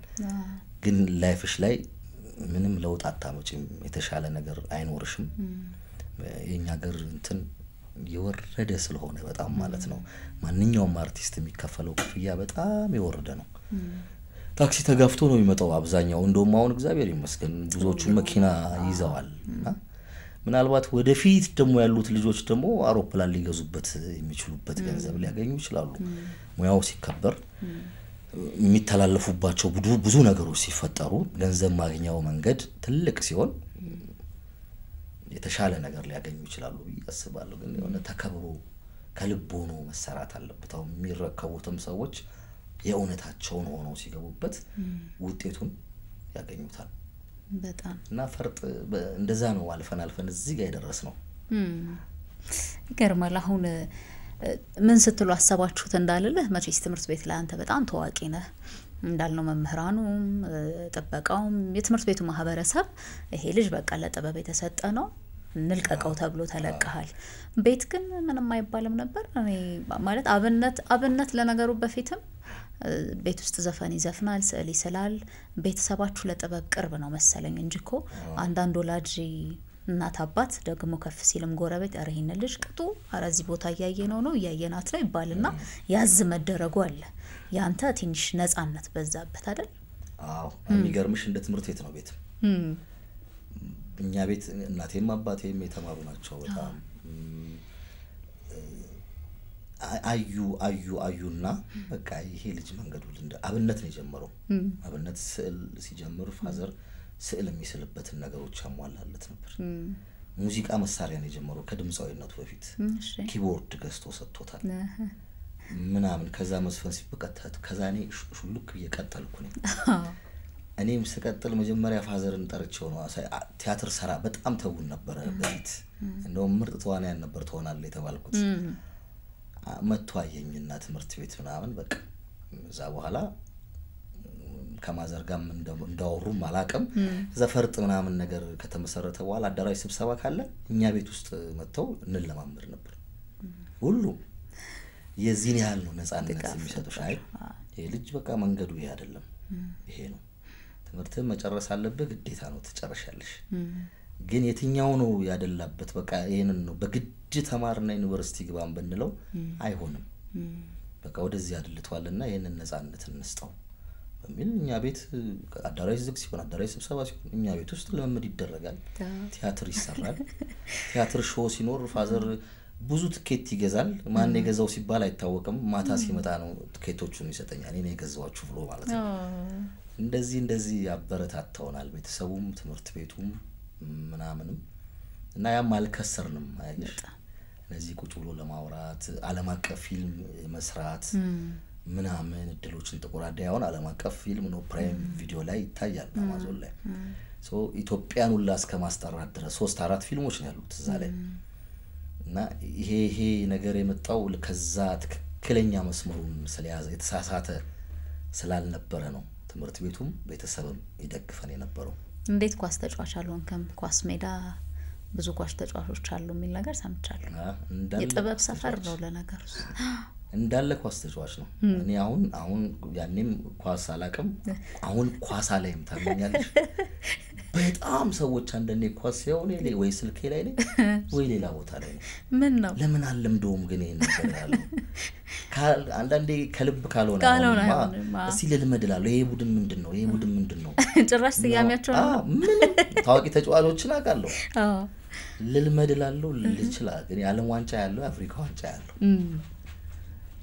ግን ላይፍሽ ላይ ምንም ለውጥ አታመጪም የተሻለ ነገር አይኖርሽም የኛ ሀገር እንትን የወረደ ስለሆነ በጣም ማለት ነው ማንኛውም አርቲስት የሚከፈለው ክፍያ በጣም የወረደ ነው ታክሲ ተጋፍቶ ነው የሚመጣው አብዛኛው እንደውም አሁን እግዚአብሔር ይመስገን ብዙዎቹ መኪና ይዘዋልና ምናልባት ወደፊት ደግሞ ያሉት ልጆች ደግሞ አውሮፕላን ሊገዙበት የሚችሉበት ገንዘብ ሊያገኙ ይችላሉ ሙያው ሲከበር የሚተላለፉባቸው ብዙ ነገሮች ሲፈጠሩ ገንዘብ ማግኛው መንገድ ትልቅ ሲሆን የተሻለ ነገር ሊያገኙ ይችላሉ ያስባሉ ግን የሆነ ተከብሮ ከልብ ሆኖ መሰራት አለበት አሁን የሚረከቡትም ሰዎች የኡነታቸውን ሆነው ሲገቡበት ውጤቱን ያገኙታል በጣም እና ፈርጥ እንደዛ ነው አልፈን እዚህ ጋር ያደረስነው ይገርማል አሁን ምን ስትሉ አሰባችሁት እንዳለለ መቼስ ትምህርት ቤት ላይ አንተ በጣም ተዋቂ ነህ እንዳልነው መምህራኑም ጥበቃውም የትምህርት ቤቱ ማህበረሰብ ይሄ ልጅ በቃ ለጥበብ የተሰጠ ነው ንልቀቀው ተብሎ ተለቀሃል ቤት ግን ምንም አይባልም ነበር እኔ ማለት አብነት ለነገሩ በፊትም ቤት ውስጥ ዘፈን ይዘፍናል ስዕል ይስላል ቤተሰባችሁ ለጥበብ ቅርብ ነው መሰለኝ እንጂኮ አንዳንድ ወላጅ እናት አባት ደግሞ ከፍ ሲልም ጎረቤት አረህነ ልጅ ቅጡ አራዚ ቦታ ያያየነው ነው ያያየናት ነው ይባልና ያዝ መደረጉ አለ ያንተ ትንሽ ነፃነት በዛበት አይደል አዎ የሚገርምሽ እንደ ትምርት ቤት ነው ቤት እኛ ቤት እናቴም አባቴም የተማሩ ናቸው በጣም አዩና በቃ ይሄ ልጅ መንገዱ እንደ አብነት ነው የጀመረው አብነት ስዕል ሲጀምር ፋዘር ስዕል የሚስልበትን ነገሮች ያሟላለት ነበር ሙዚቃ መሳሪያ ነው የጀመረው ከድምጻዊነቱ በፊት ኪቦርድ ገዝቶ ሰጥቶታል ምናምን ከዛ መስፈን ሲበቀታት ከዛኔ ሹልክ እየቀጠልኩ ነኝ እኔም ስቀጥል መጀመሪያ ፋዘርን ጠርቼው ነው ቲያትር ሰራ በጣም ተውን ነበር በፊት እንደውም ምርጥ ተዋናያን ነበር ተሆናለ የተባልኩት መጥቶ አየኝና ትምርት ቤት ምናምን በቃ እዛ በኋላ ከማዘርጋም እንዳወሩ ማላቀም ዘፈርጥ ምናምን ነገር ከተመሰረተ በኋላ አዳራሽ ስብሰባ ካለ እኛ ቤት ውስጥ መጥተው እንለማመድ ነበር ሁሉ የዚህን ያህል ነው ነፃነት የሚሰጡሽ አይ ይሄ ልጅ በቃ መንገዱ ይሄ አይደለም ይሄ ነው ትምርትም መጨረስ አለበት ግዴታ ነው ተጨረሻለሽ ግን የትኛው ነው ያደላበት በቃ ይሄንን ነው በግድ ተማርና ዩኒቨርሲቲ ግባን በእንለው አይሆንም በቃ ወደዚህ ያድልቷልና ይሄንን ነፃነት እንስጠው በሚል እኛ ቤት አዳራሽ ዝግ ሲሆን አዳራሽ ስብሰባ ሲሆን እኛ ቤት ውስጥ ለመምድ ይደረጋል ቲያትር ይሰራል ቲያትር ሾው ሲኖር ፋዘር ብዙ ትኬት ይገዛል ማን የገዛው ሲባል አይታወቅም ማታ ሲመጣ ነው ትኬቶቹን ይሰጠኛል እኔ የገዛዋችሁ ብሎ ማለት ነው እንደዚህ ያበረታታውናል ቤተሰቡም ትምርት ቤቱም ምናምንም እና ያም አልከሰርንም አይደል ለዚህ ቁጭ ብሎ ለማውራት ዓለም አቀፍ ፊልም መስራት ምናምን እድሎችን ጥቁር አዳያውን ዓለም አቀፍ ፊልም ነው ፕራይም ቪዲዮ ላይ ይታያል አማዞን ላይ ሶ ኢትዮጵያን ሁሉ እስከማስተራት ድረስ 3-4 ፊልሞች ነው ያሉት እዛ ላይ እና ይሄ ነገር የመጣው ከዛ ትክክለኛ መስመሩን ስለያዘ የተሳሳተ ስላልነበረ ነው ትምርት ቤቱም ቤተሰብም ይደግፈን የነበረው እንዴት ኳስ ተጫዋች አልሆንከም ኳስ ሜዳ ብዙ ኳስ ተጫዋቾች አሉ የሚል ነገር ሰምቻለሁ የጥበብ ሰፈር ነው ለነገሩ እንዳለ ኳስ ተጫዋች ነው እኔ አሁን ያኔም ኳስ አላቀም አሁን ኳስ አላይም ታመኛለሽ በጣም ሰዎች አንደኔ ኳስ ሲሆን ወይ ስልኬ ላይ ነኝ ወይ ሌላ ቦታ ላይ ነኝ ምን ነው ለምን አለምዶም ግን ይሄን ነገር ያለው አንዳንዴ ከልብ ካልሆነ እስቲ ልልመድላለሁ ይሄ ቡድን ምንድነው ጭራሽ ስያሜያቸው ነው ምን ታዋቂ ተጫዋቾችን አቃለሁ ልልመድላለሁ ልችላል ግን ያለም ዋንጫ ያለው አፍሪካ ዋንጫ ያለው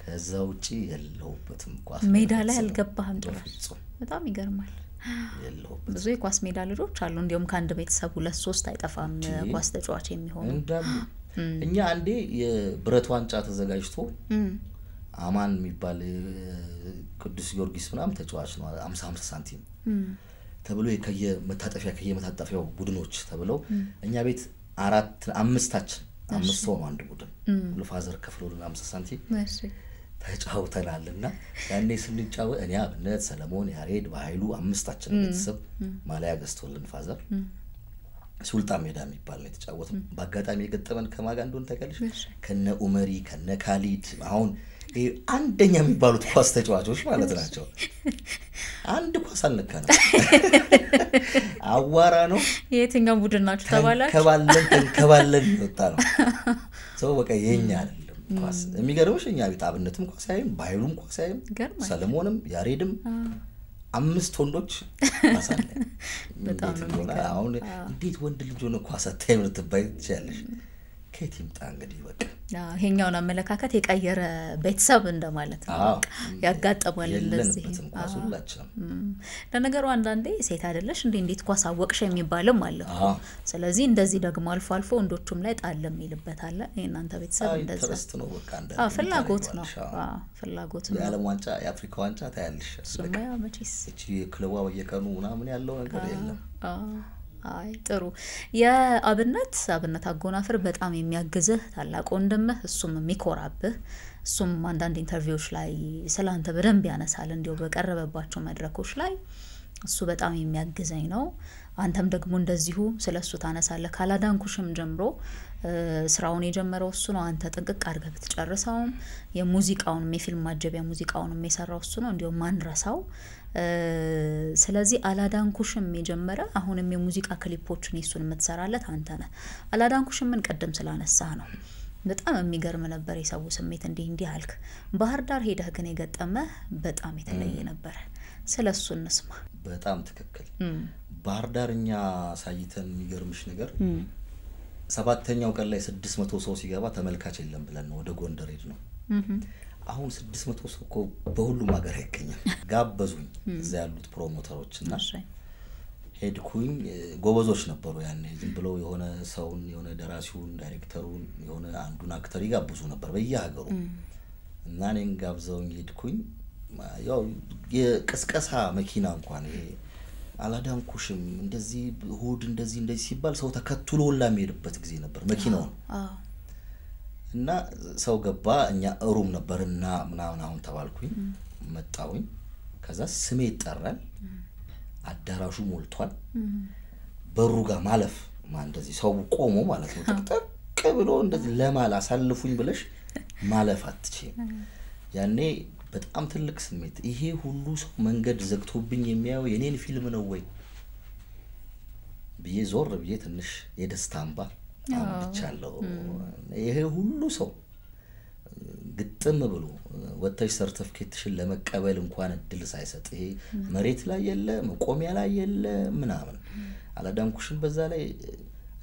ከዛው ውጪ የለውበትም ኳስ ሜዳ ላይ አልገባህም ጭራሽ በጣም ይገርማል የለውበት ብዙ የኳስ ሜዳ ልጆች አሉ እንዲያውም ካንድ ቤተሰብ 2-3 አይጠፋም ኳስ ተጫዋች የሚሆኑ እኛ አንዴ የብረት ዋንጫ ተዘጋጅቶ አማን የሚባል ቅዱስ ጊዮርጊስ ምናም ተጫዋች ነው 50 ሳንቲም ተብሎ ከየመታጠፊያው ቡድኖች ተብለው እኛ ቤት 5 ሰው አንድ ቡድን ለፋዘር ከፍሎልን 50 ሳንቲም ተጫውተናልና ያኔ ስንጫወ እኔ አብነት ሰለሞን ያሬድ በኃይሉ 5ታችን ቤተሰብ ማሊያ ገዝቶልን ፋዘር ሱልጣን ሜዳ የሚባል ነው የተጫወተው በአጋጣሚ የገጠመን ከማጋ እንደሆነ ታውቃለሽ ከነ ኡመሪ ከነ ካሊድ አሁን አንደኛ የሚባሉት ኳስ ተጫዋቾች ማለት ናቸው አንድ ኳስ አልነካንም አዋራ ነው የትኛው ቡድን ናችሁ ተባላችሁ ከባለን ወጣ ነው ሰው በቃ የኛ አይደለም ኳስ የሚገርምሽ እኛ ቤት አብነትም ኳስ አይም ባይሉም ኳስ አይም ሰለሞንም ያሬድም 5 ወንዶች ማሳለ በጣም ነው አሁን እንዴት ወንድ ልጅ ሆነ ኳስ አታይም ትባይቻለሽ ከቲምጣ እንግዲህ በቃ ይሄኛውን አመለካከት የቀየረ ቤተሰብ እንደማለት ነው ያጋጠማል እንደዚህ ኳሱላችንም ለነገሩ አንዳንዴ ሴት አይደለሽ እንዴት ኳስ አወቅሽ የሚባልም አለ ስለዚህ እንደዚህ ደግሞ አልፎ ወንዶቹም ላይ ጣለም ይልበታል እናንተ ቤተሰብ እንደዛ ተረስት ነው በቃ እንደ ፍላጎት ነው ፍላጎት ነው የዓለም ዋንጫ የአፍሪካ ዋንጫ ታያለሽ ሱማያ መቼስ እቺ ክለቧ በየቀኑ ምናምን ያለው ነገር የለም አይ ጥሩ የአብነት አጎናፍር በጣም የሚያግዝህ ታላቅ ወንድምህ እሱም የሚኮራብህ እሱም አንዳንድ ኢንተርቪውዎች ላይ ስላንተ በደንብ ያነሳል እንዲው በቀረበባቸው መድረኮች ላይ እሱ በጣም የሚያግዘኝ ነው አንተም ደግሞ እንደዚሁ ስለሱ ታነሳለህ ካላዳንኩሽም ጀምሮ ስራውን የጀመረው እሱ ነው አንተ ጥንቅቅ አድርገህ ብትጨርሰውም የሙዚቃውን የፊልም ማጀቢያ ሙዚቃውን የሰራው እሱ ነው እንዲያው ማን ረሳው ስለዚህ አላዳንኩሽም የጀመረ አሁንም የሙዚቃ ክሊፖችን እሱን የምትሰራለት አንተ ነህ አላዳንኩሽም ምን ቀደም ስላነሳ ነው በጣም የሚገርም ነበር የሰው ስሜት እንዲህ አልክ ባህር ዳር ሄደህ ግን የገጠመህ በጣም የተለየ ነበር ስለሱ እንስማ በጣም ትክክል ባህር ዳርኛ ሳይተን የሚገርምሽ ነገር ሰባተኛው ቀን ላይ 600 ሰው ሲገባ ተመልካች የለም ብለን ነው ወደ ጎንደር ሄድ ነው አሁን 600 ሰው እኮ በሁሉም ሀገር አይገኝም ጋበዙኝ እዛ ያሉት ፕሮሞተሮችና ሄድኩኝ ጎበዞች ነበሩ ያኔ ዝም ብለው የሆነ ሰውን የሆነ ደራሲውን ዳይሬክተሩን የሆነ አንዱን አክተር ይጋብዙ ነበር በየሀገሩ እና እኔን ጋብዘውኝ ሄድኩኝ ያው የቅስቀሳ መኪና እንኳን ይሄ አላዳንኩሽም እንደዚህ ሆድ እንደዚህ ሲባል ሰው ተከትሎላ የሚሄድበት ጊዜ ነበር መኪናው እና ሰው ገባ እኛ ሩም ነበርና ምናምን አሁን ተባልኩኝ መጣውኝ ከዛ ስሜ ይጠራል አዳራሹ ሞልቷል በሩ ጋር ማለፍ እንደዚህ ሰው ቆሞ ማለት ነው ጥቅጥቅ ብሎ እንደዚህ ለማላ አሳልፉኝ ብለሽ ማለፍ አትችይም ያኔ በጣም ትልቅ ስሜት ይሄ ሁሉ ሰው መንገድ ዘግቶብኝ የሚያየው የኔን ፊልም ነው ወይ ቢዞር ብዬ ትንሽ የደስታምባ አምጥቻለሁ ይሄ ሁሉ ሰው ግጥም ብሎ ወጣሽ ሰርቲፊኬትሽን ለመቀበል እንኳን እድል ሳይሰጥ ይሄ መሬት ላይ የለ መቆሚያ ላይ የለ ምናምን አላዳንኩሽም በዛ ላይ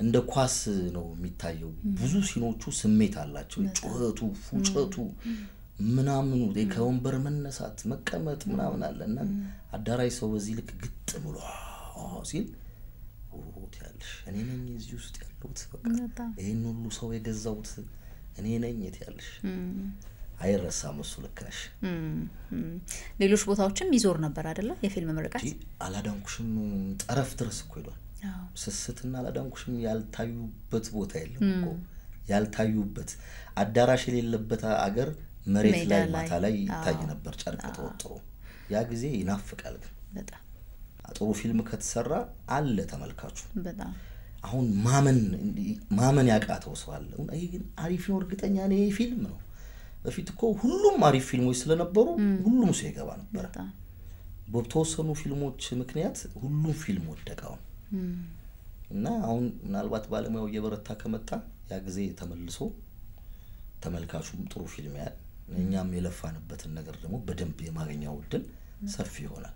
እንደ ኳስ ነው የሚታየው ብዙ ሲኖቹ ስሜት አላቸው ጩኸቱ ፉጨቱ ምናምኑ ከወንበር መነሳት መቀመጥ ምናምን አለና አዳራይ ሰው በዚህ ልክ ግጥም ብሎ ሲል ያልሽ እኔ ነኝ እዚህ ውስጥ ያለሁት በቃ ይሄን ሁሉ ሰው የገዛውት እኔ ነኝ ያልሽ አይረሳም እሱ ልክነሽ ሌሎች ቦታዎችም ይዞር ነበር አይደለ የፊልም ምርቃት አላዳንኩሽም ጠረፍ ድረስ እኮ ይሏል ስስትና አላዳንኩሽም ያልታዩበት ቦታ የለም እኮ ያልታዩበት አዳራሽ የሌለበት አገር መሬት ላይ ማታ ላይ ታይ ነበር ጨርቅ ተወጥሮ ያ ጊዜ ይናፍቃል በጣም ጥሩ ፊልም ከተሰራ አለ ተመልካቹ በጣም አሁን ማመን ያቃተው ሰው አለ ይሄ ግን አሪፍ ነው እርግጠኛ ነኝ ፊልም ነው በፊት እኮ ሁሉም አሪፍ ፊልሞች ስለነበሩ ሁሉም ሰው ይገባ ነበር በተወሰኑ ፊልሞች ምክንያት ሁሉም ፊልም ወደቀው እና አሁን ምናልባት ባለሙያው እየበረታ ከመጣ ያ ጊዜ ተመልሶ ተመልካቹም ጥሩ ፊልም ያል እኛም የለፋንበትን ነገር ደግሞ በደንብ የማገኛው እድል ሰፊ ይሆናል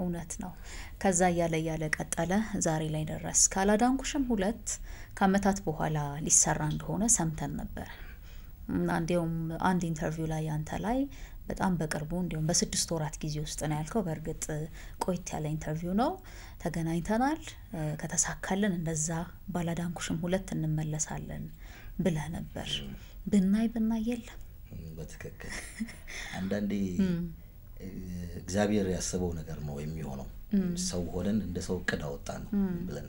እውነት ነው ከዛ ያለ ቀጠለ ዛሬ ላይ ደረስ ካላዳንኩሽም 2 ከአመታት በኋላ ሊሰራ እንደሆነ ሰምተን ነበር አንዴውም አንድ ኢንተርቪው ላይ አንተ ላይ በጣም በቅርቡ እንዲሁም በ6 ወራት ጊዜ ውስጥ ነው ያልከው በርግጥ ቆይት ያለ ኢንተርቪው ነው ተገናኝተናል ከተሳካልን እንደዛ ባላዳንኩሽም 2 እንመለሳለን ብለ ነበር ብናይ የለም በትክክል አንዳንዴ እግዚአብሔር ያሰበው ነገር ነው የሚሆነው ሰው ሆነን እንደ ሰው ቀዳ ወጣን ብለን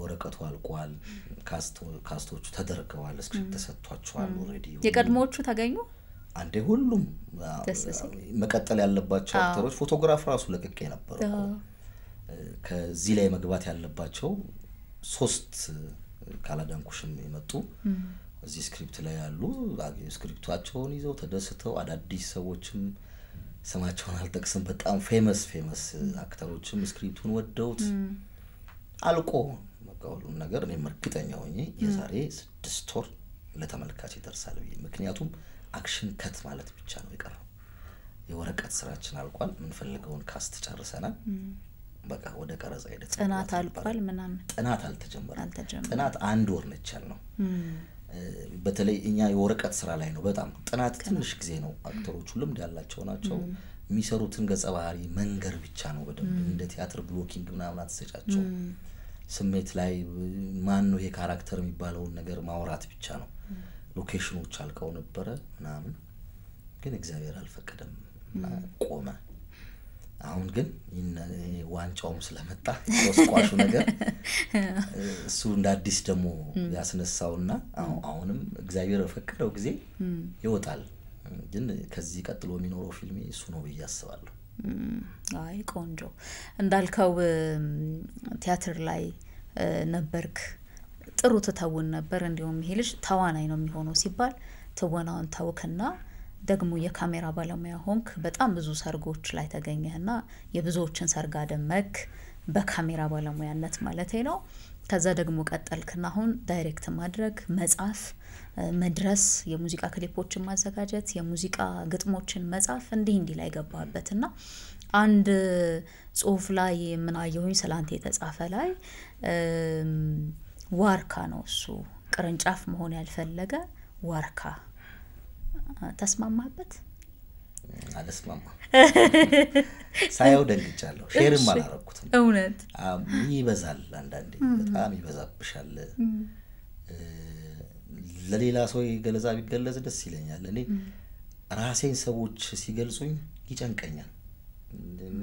ወረቀቱ አልቋል ካስቶቹ ተደርገዋል ስክሪፕት ተሰጥቷቸዋል ኦሬዲ የቀድሞቹ ተገኙ አንዴ ሁሉም መቀጠል ያለባቸው አክተሮች ፎቶግራፍ ራሱ ለቀቀ ነበር ከዚህ ላይ መግባት ያለባቸው 3 ካላዳንኩሽም የመጡ እዚህ ስክሪፕት ላይ ያሉ ስክሪፕታቸውን ይዘው ተደስተው አዳዲስ ሰዎችም ስማቸውን አልጠቅስም በጣም ፌመስ አክተሮችም ስክሪፕቱን ወደውት አልቆ መጋውሉ ነገር እኔ እርግጠኛ ሆኜ የዛሬ 6 ወር ለተመልካች ይደርሳል ምክንያቱም አክሽን ከት ማለት ብቻ ነው የቀረው የወረቀት ስራችን አልቋል ምን ፈልገውን ካስት ጨርሰናል በቃ ወደ ቀረጻ ሄደት ጥናት አልቋል ምናምን ጥናት አልተጀመረም ጥናት አንድ ወር ነቻል ነው በተለይ እኛ የወረቀት ስራ ላይ ነው በጣም ጥናት ትንሽ ጊዜ ነው አክተሮቹ ልምድ ያላቸው ናቸው የሚሰሩትን ገጸ ባህሪ መንገር ብቻ ነው በደንብ እንደ ቲያትር ብሎኪንግ ምናምን አትሰጫቸው ስሜት ላይ ማን ነው ይሄ ካራክተር የሚባለው ነገር ማውራት ብቻ ነው ሎኬሽኖች አልቀው ነበር ምናምን ግን እግዚአብሔር አልፈቀደም ቆመ አሁን ግን ዋንጫውም ስለመጣ ተስቋሹ ነገር እሱ እንደ አዲስ ደሞ ያስነሳውና አሁንም እግዚአብሔር ፈቀደው ጊዜ ይወጣል ግን ከዚህ ቀጥሎ የሚኖረው ፊልም እሱ ነው ብዬ አስባለሁ አይ ቆንጆ እንዳልከው ቲያትር ላይ ነበርክ ጥሩ ተተውን ነበር እንዲሁም ይሄ ልጅ ተዋናይ ነው የሚሆነው ሲባል ተወናውን ታውከና ደግሞ የካሜራ ባለሙያ ሆንክ በጣም ብዙ ሰርጎች ላይ ተገኘህና የብዙዎችን ሰርግ አደመክ በካሜራ ባለሙያነት ማለት ነው ከዛ ደግሞ ቀጠልክና አሁን ዳይሬክት ማድረግ መጻፍ መድረስ የሙዚቃ ክሊፖችን ማዘጋጀት የሙዚቃ ግጥሞችን መጻፍ እንዲህ ላይ ገባበትና አንድ ጽሁፍ ላይ ምን አየሁኝ ስላንተ የተጻፈ ላይ ዋርካ ነው እሱ ቅርንጫፍ መሆን ያልፈለገ ዋርካ ተስማማበት አልስማማ ሳይው ደንግጫለሁ ሼርም አላረኩትም እውነት ይበዛል አንዳንዴ በጣም ይበዛብሻል ለሌላ ሰው ገለጻ ቢገለጽ ደስ ይለኛል እኔ ራሴን ሰዎች ሲገልጹኝ ይጨንቀኛል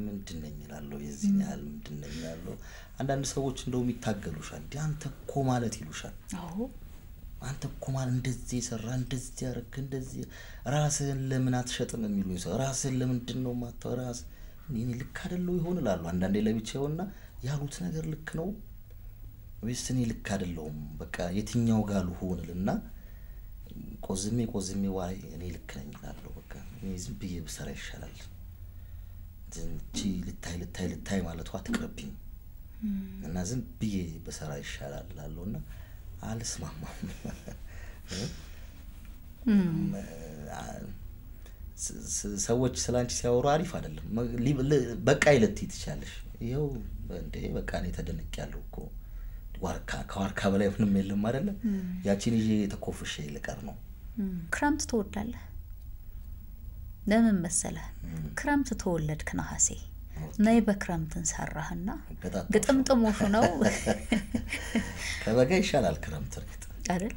ምንድነኝ ይላል የዚህ ያህል ምንድነኝ ይላል አንዳንድ ሰዎች እንደው የሚታገሉሻል አንተ እኮ ማለት ይሉሻል አዎ አንተ እኮ ማለት እንደዚህ ሰራ እንደዚህ ያረክ እንደዚህ ራስህን ለምን አትሸጥም የሚሉኝ ሰው ራስህን ለምንድነው ማታወራስ እኔ ልክ አይደለው ይሆንላሉ አንዳንዴ ለብቻውና ያሉት ነገር ልክ ነው ወይስ እኔ ልክ አይደለውም በቃ የትኛው ጋር ልሆንልና ቆዝሜ ዋይ እኔ ልክ ነኝ ይላል በቃ እኔ ዝም ብዬ ብሰራ ይሻላል እንጂ ልታይ ማለቱ አትቀርብኝ እና ዝም ብዬ በሰራ ይሻላል ላሉና አልስማማም ሰዎች ስላንቺ ሲያወሩ አሪፍ አይደለም በቃ ይለት ይትቻለሽ ይሄው እንዴ በቃ እኔ ተደነቅያለሁ እኮ ዋርካ በላይ ምንም የለም አይደለ ያቺን ይዤ ተኮፍሼ ልቀር ነው ክረምት ተወዳለህ ለምን መሰለህ ክረምት ተወለድክ ነሐሴ ናይ በክረምትን ሰራህና ግጥምጥሞሽ ነው ከበጋ ይሻላል ክረምት ረክት አይደል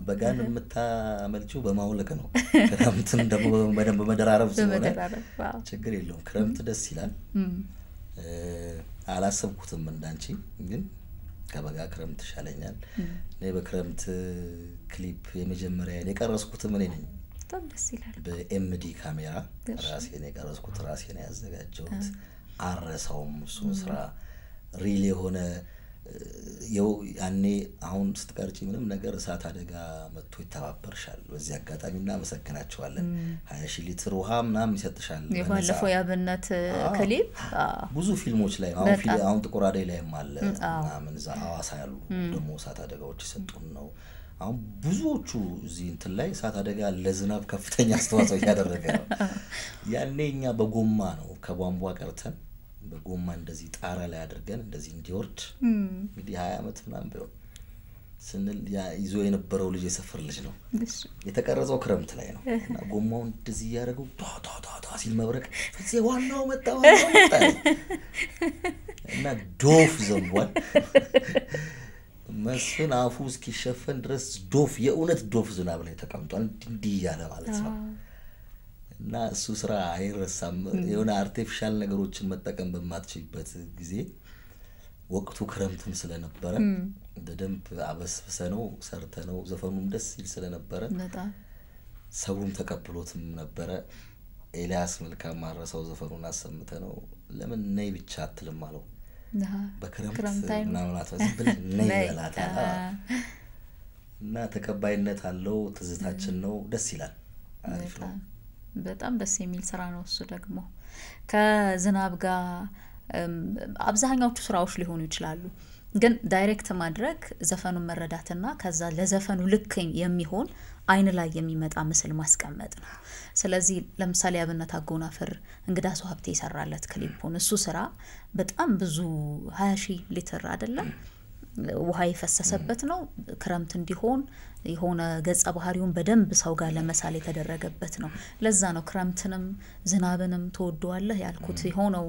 በጋን የምታመልጪው በማውለቅ ነው ክረምትን ደግሞ በደንብ መደራረብ ስለሆነ ችግር የለውም ክረምት ደስ ይላል አላሰብኩትም እንዳንቺ ግን ከበጋ ክረምት ይሻለኛል ናይ በክረምት ክሊፕ የመጀመሪያ የቀረስኩት ምን ነኝ በጣም ደስ ይላል በኤምዲ ካሜራ ራሴን የቀረስኩት ራሴን ያዘጋጀሁት አረሳውም እሱ ስራ ሪሊ ሆነ ያኔ አሁን ስትቀርጪ ምንም ነገር እሳት አደጋ መጥቶ ይተባበርሻል በዚህ አጋጣሚና መሰከናቸዋለን 20 ሊትር ውሃ ምናምን ይሰጥሻል የባለፈው ያብነት ክሊፕ ብዙ ፊልሞች ላይ አሁን ጥቁር አደይ ላይም አለ ምናምን ዛዋሳ ያሉ ደሞ እሳት አደጋዎች ይሰጡን ነው አሁን ብዙዎቹ እዚህ እንትን ላይ እሳት አደጋ ለዝናብ ከፍተኛ አስተዋጽኦ ያደረገ ነው ያኔኛ በጎማ ነው ከቧንቧ ቀርተን በጎማ እንደዚህ ጣራ ላይ አድርገን እንደዚህ እንዲወርድ እንግዲህ 20 አመት ምናምን ቢሆን ስንል ይዞ የነበረው ልጅ የሰፈር ልጅ ነው የተቀረጸው ክረምት ላይ ነው እና ጎማው እንደዚህ ያደረገው ታ ሲል መብረቅ እዚህ ዋናው መጣ እና ዶፍ ዘንቧል መስፍን አፉ እስኪሸፈን ድረስ ዶፍ የኡነት ዶፍ ዝናብ ላይ ተቀምጧል እንዲህ ያለ ማለት ነው እና እሱ ስራ አይረሳም የሆነ አርቲፊሻል ነገሮችን መጠቀም በማትችልበት ጊዜ ወቅቱ ክረምትም ስለነበረ በደንብ አበስብሰነው ሰርተነው ዘፈኑም ደስ ይል ስለነበረ ሰውም ተቀብሎትም ነበረ ኤልያስ መልካም ማረሳው ዘፈኑን አሰምተነው ለምን ነይ ብቻ አትልም አለው በክረምት ምናምናት ወዝብል ነይ በላታ እና ተቀባይነት አለው ትዝታችን ነው ደስ ይላል አሪፍ ነው በጣም ደስ የሚል ስራ ነው እሱ ደግሞ ከዝናብ ጋር አብዛኛዎቹ ስራዎች ሊሆኑ ይችላሉ ግን ዳይሬክት ማድረግ ዘፈኑን መረዳትና ከዛ ለዘፈኑ ልክኝ የሚሆን አይን ላይ የሚመጣ ምስል ማስቀመጥ ነው ስለዚህ ለምሳሌ አብነት አጎናፍር እንግዳ ሰው ሀብቴ ይሰራለት ክሊፑን እሱ ስራ በጣም ብዙ 20 ሊትር አይደለም ውሃ ይፈሰሰበት ነው ክረምት እንዲሆን የሆነ ገጸ ባህሪውን በደንብ ሰው ጋር ለመሳል የተደረገበት ነው ለዛ ነው ክረምትንም ዝናብንም ተወደዋለህ ያልኩት የሆነው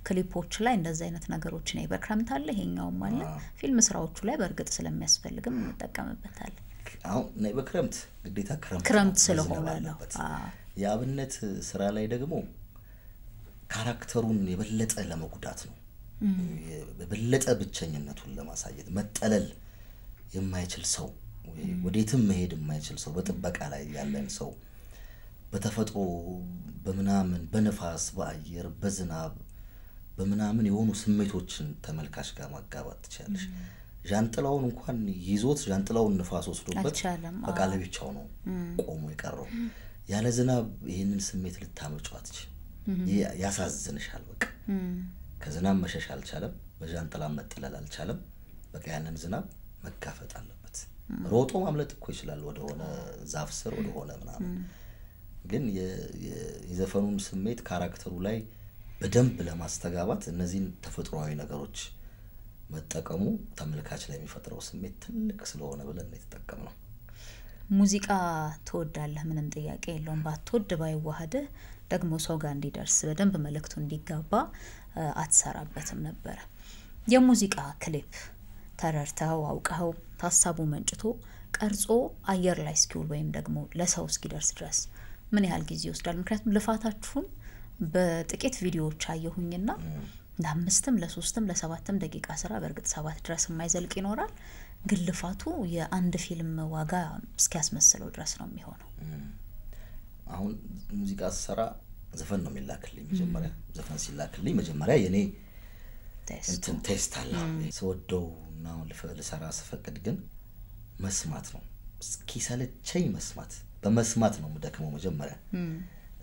ክሊፖች ላይ እንደዛ አይነት ነገሮች ነው በክረምት አለ ይሄኛውም አለ ፊልም ስራዎቹ ላይ በርግጥ ስለሚያስፈልግም እንጠቀምበታለን አሁን ናይ በክረምት ግዴታ ክረምት ስለሆነ ነው ያብነት ስራ ላይ ደግሞ ካራክተሩን የበለጠ ለመጉዳት ነው በበለጠ ብቸኝነቱን ለማሳየት መጠለል የማይችል ሰው ወዴትም መሄድ የማይችል ሰው በጥበቃ ላይ ያለን ሰው በተፈጥሮ በመናምን በነፋስ በአየር በዝናብ በመናምን የሆኑ ስሜቶችን ተመልካች ጋር ማጋባት ትችላለሽ ጃንጥላውን እንኳን ይዞት ጃንጥላውን ንፋስ ወስዶበት በቃ ለብቻው ነው ቆሞ የቀረው ያለ ዝናብ ይሄንን ስሜት ልታመጪው አትችል ያሳዝንሻል በቃ ከዝናብ መሸሽ አልቻለም በጃንጥላ መጥለል አልቻለም በቃ ያንን ዝናብ መጋፈጥ አለበት ሮጦ ማምለጥ እኮ ይችላል ወደ ሆነ ዛፍ ስር ወደ ሆነ ምናምን ግን የዘፈኑን ስሜት ካራክተሩ ላይ በደንብ ለማስተጋባት እነዚህን ተፈጥሯዊ ነገሮች መጠቀሙ ተመልካች ላይ የሚፈጥረው ስሜት ትልቅ ስለሆነ ብለን የተጠቀምነው ሙዚቃ ተወዳለህ ምንም ጥያቄ የለውም ባትወድ ባይዋሃደ ደግሞ ሰው ጋር እንዲደርስ በደንብ መልእክቱ እንዲጋባ አትሰራበትም ነበር የሙዚቃ ክሊፕ ተረርተው አውቀው ታሳቡ መንጭቶ ቀርጾ አየር ላይ ስኪውል ወይም ደግሞ ለሰው እስኪደርስ ድረስ ምን ያህል ጊዜ ይወስዳል ምክንያቱም ልፋታችሁን በጥቂት ቪዲዮዎች አየሁኝና ለአምስትም ለሶስትም ለሰባትም ደቂቃ ስራ በርግጥ 7 ድረስ የማይዘልቅ ይኖራል ግን ልፋቱ የአንድ ፊልም ዋጋ እስኪያስመስለው ድረስ ነው የሚሆነው አሁን ሙዚቃ ሰራ ዘፈን ነው የሚላክልኝ መጀመሪያ ዘፈን ሲላክልኝ መጀመሪያ የኔ ቴስት አለ ሰውደውና ለሰራ ስፈቅድ ግን መስማት ነው እስኪሰለቸኝ መስማት በመስማት ነው መደከመው መጀመሪያ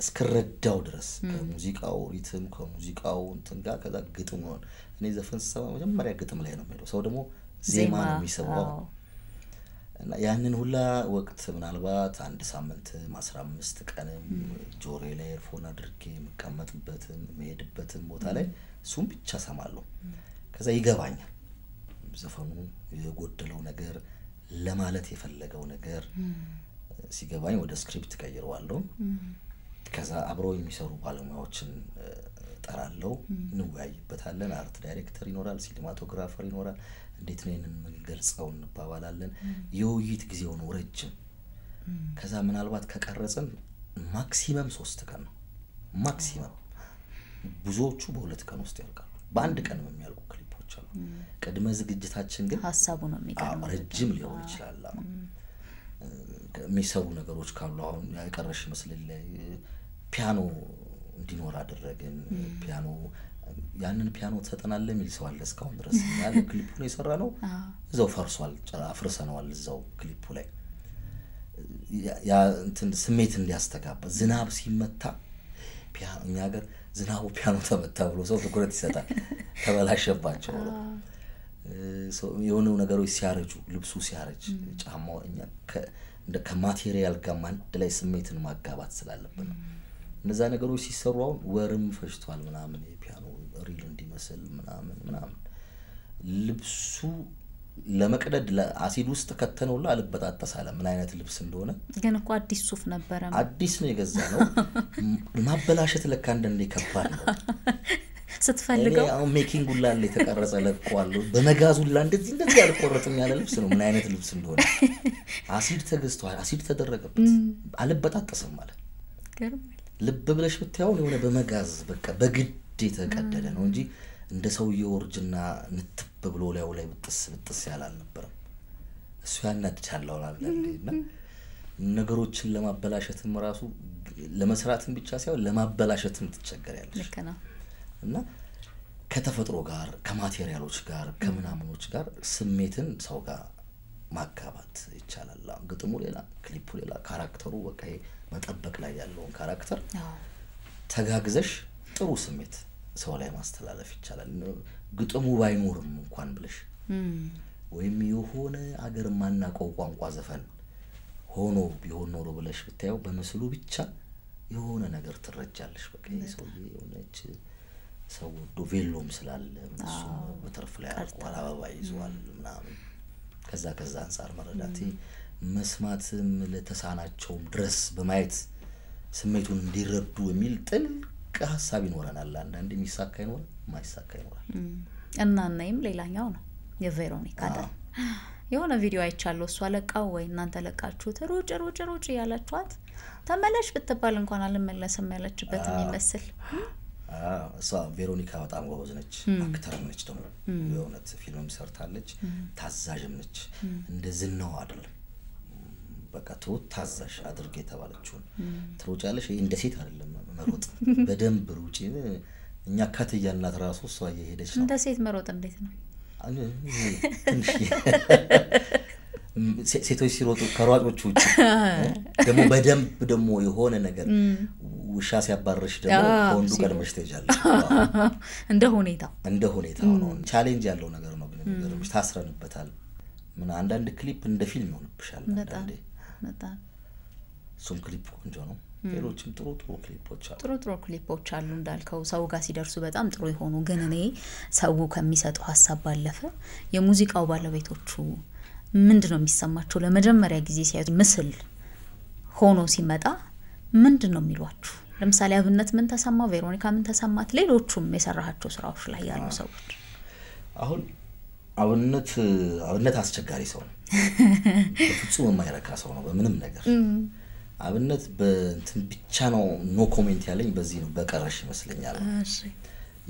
እስከረዳው ድረስ ከሙዚቃው ሪትም ከሙዚቃው እንትን ጋር ከዛ ግጥም ነው እኔ ዘፈን ሰማ መጀመሪያ ግጥም ላይ ነው የሚሄደው ሰው ደግሞ ዜማ ነው የሚሰማው እና ያንን ሁላ ወቅት ምናልባት አንድ ሳምንት 15 ቀን ጆሬ ላይ ኤርፎን አድርጌ መቀመጥበት መሄድበት ቦታ ላይ ሱም ብቻ ሰማለሁ ከዛ ይገባኛል ዘፈኑ የጎደለው ነገር ለማለት የፈለገው ነገር ሲገባኝ ወደ ስክሪፕት ቀይረዋለሁ ከዛ አብሮ የሚሰሩ ባለሙያዎችን ጠራለው እንወያይበታለን አርት ዳይሬክተር ይኖራል ሲኒማቶግራፈር ይኖራል እንዴት ነው እነን መልገልጻው እንባባላለን የውይይት ጊዜው ነው ረጅም ከዛ ምናልባት ከቀረጽን ማክሲመም 3 ቀን ነው ማክሲመም ብዙዎቹ በሁለት ቀን ውስጥ ያልቃሉ በአንድ ቀን የሚያልቁ ክሊፖች አሉ ቅድመ ዝግጅታችን ግን ሐሳቡ ነው የሚቀርበው ረጅም ሊሆን ይችላል የሚሰሩ ነገሮች ካሉ አሁን ያቀረሽ መስለለ ፒያኖ እንዲኖር አደረገን ፒያኖ ያንን ፒያኖ ተጠናለ የሚል ሰው አለ እስካሁን ድረስ ያለ ክሊፑ ነው የሰራነው እዛው ፈርሷል አፍርሰናል እዛው ክሊፑ ላይ ያ እንትን ስሜት እንዲያስተጋባ ዝናብ ሲመታ ፒያኖ ኛገር ዝናቡ ፒያኖ ተመታ ብሎ ሰው ትኩረት ይሰጣል ተበላሸባቸው ሰው የሆነ ነገሮች ሲያረጁ ልብሱ ሲያረጅ ጫማው እንደ ከማቴሪያል ጋር አንድ ላይ ስሜትን ማጋባት ስላለበት እነዛ ነገሮች ሲሰሩ አሁን ወርም ፈሽቷል ምናምን የፒያኖ ሪል እንዲመስል ምናምን ልብሱ ለመቀደድ ለአሲድ ውስጥ ከተነውላ አልበጣጣሳለ ምን አይነት ልብስ እንደሆነ ግን እኮ አዲስ ሱፍ ነበር አዲስ ነው የገዛነው ማበላሸት ለካ እንደኔ ከባድ ነው ስትፈልገው አሁን ሜኪንግ ሁላ ላይ ተቀረጸ ለቋል በመጋዝ ሁላ እንደዚህ ያልቆረጥም ያለ ልብስ ነው ምን አይነት ልብስ እንደሆነ አሲድ ተገዝቷል አሲድ ተደረገበት አልበጣጣስም ማለት ገርማል ልብ ብለሽ ብታየው የሆነ በመጋዝ በቃ በግድ የተቀደደ ነው እንጂ እንደ ሰውዬው ወርጅና ንጥብ ብሎ ላይ ብጥስ ያላል ነበር እሱ ያናድቻለሁ አላለና ነገሮችን ለማበላሸትም ራሱ ለመስራትም ብቻ ሳይሆን ለማበላሸትም ትቸገራለሽ ለከና እና ከተፈጥሮ ጋር ከማቴሪያሎች ጋር ከምናምኖች ጋር ስሜትን ሰው ጋር ማጋባት ይቻላል ግጥሙ ሌላ ክሊፑ ሌላ ካራክተሩ በቃ መጠበቅ ላይ ያለው ካራክተር ተጋግዘሽ ጥሩ ስሜት ሰው ላይ ማስተላለፍ ይቻላል ግጥሙ ባይኖርም እንኳን ብለሽ ወይም የሆነ አገር ማናቀው ቋንቋ ዘፈን ሆኖ ቢሆን ኖሮ ብለሽ ብታየው በመስሉ ብቻ የሆነ ነገር ትረጃለሽ በቃ ሰው የሆነች ሰው ዶቬሎም ስላለ እሱ በተርፍ ላይ አቋራ አበባ ይዟል ምናምን ከዛ አንፃር መረዳት መስማትም ለተሳናቸው ድረስ በማየት ስሜቱን እንዲረዱ የሚል ጥልቅ ሐሳብ ይኖረናል አንዳንዴ የሚሳካ ይኖር ማይሳካ ይኖራል እናናይም ሌላኛው ነው የቬሮኒካ አይደል የሆነ ቪዲዮ አይቻለሁ እሷ ለቃው ወይ እናንተ ለቃችሁት ሩጭ ያላችኋት ተመለሽ ብትባል እንኳን አልመለስም ያለችበት የሚመስል እሷ ቬሮኒካ በጣም ጎበዝ ነች አክተር ነች ደግሞ የሆነት ፊልምም ሰርታለች ታዛዥም ነች እንደዚህ ነው አይደለም በቃ ታዛዥ አድርገ የተባለችው ትሮጫለሽ እንደ ሴት አይደለም መሮጥ በደንብ ሩጪ እኛ ካትያልናት ራሱ እሷ እየሄደች ነው እንደ ሴት መሮጥ እንዴት ነው ሴቶች ሲሮጡ ከሯጮቹ ውጪ ደሞ በደንብ ደሞ የሆነ ነገር ውሻ ሲያባርሽ ደሞ ወንዱ ቀድመሽ ትሄጃለሽ እንደ ሁኔታው ነው ቻሌንጅ ያለው ነገር ነው ግን ነገሮች ታስረንበታል ምን አንዳንድ ክሊፕ እንደ ፊልም ይሆንብሻል አንዳንዴ በጣም ሱም ክሊፕ ቆንጆ ነው ሌሎችም ጥሩ ክሊፖች አሉ እንዳልከው ሰው ጋር ሲደርሱ በጣም ጥሩ ይሆኑ ግን እኔ ሰው ከሚሰጠው ሐሳብ ባለፈ የሙዚቃው ባለቤቶቹ ምንድነው የሚሰማቸው ለመጀመሪያ ጊዜ ሲያዩት ምስል ሆኖ ሲመጣ ምንድነው የሚሏችሁ ለምሳሌ አብነት ምን ተሰማው ቬሮኒካ ምን ተሰማት ሌሎቹም የሰራሃቸው ስራዎች ላይ ያሉ ሰዎች አሁን አብነት አስቸጋሪ ሰው ነው በፍጹም የማይረካ ሰው ነው በምንም ነገር አብነት በእንትን ብቻ ነው ኖ ኮሜንት ያለኝ በዚህ ነው በቀረሽ ይመስለኛል እሺ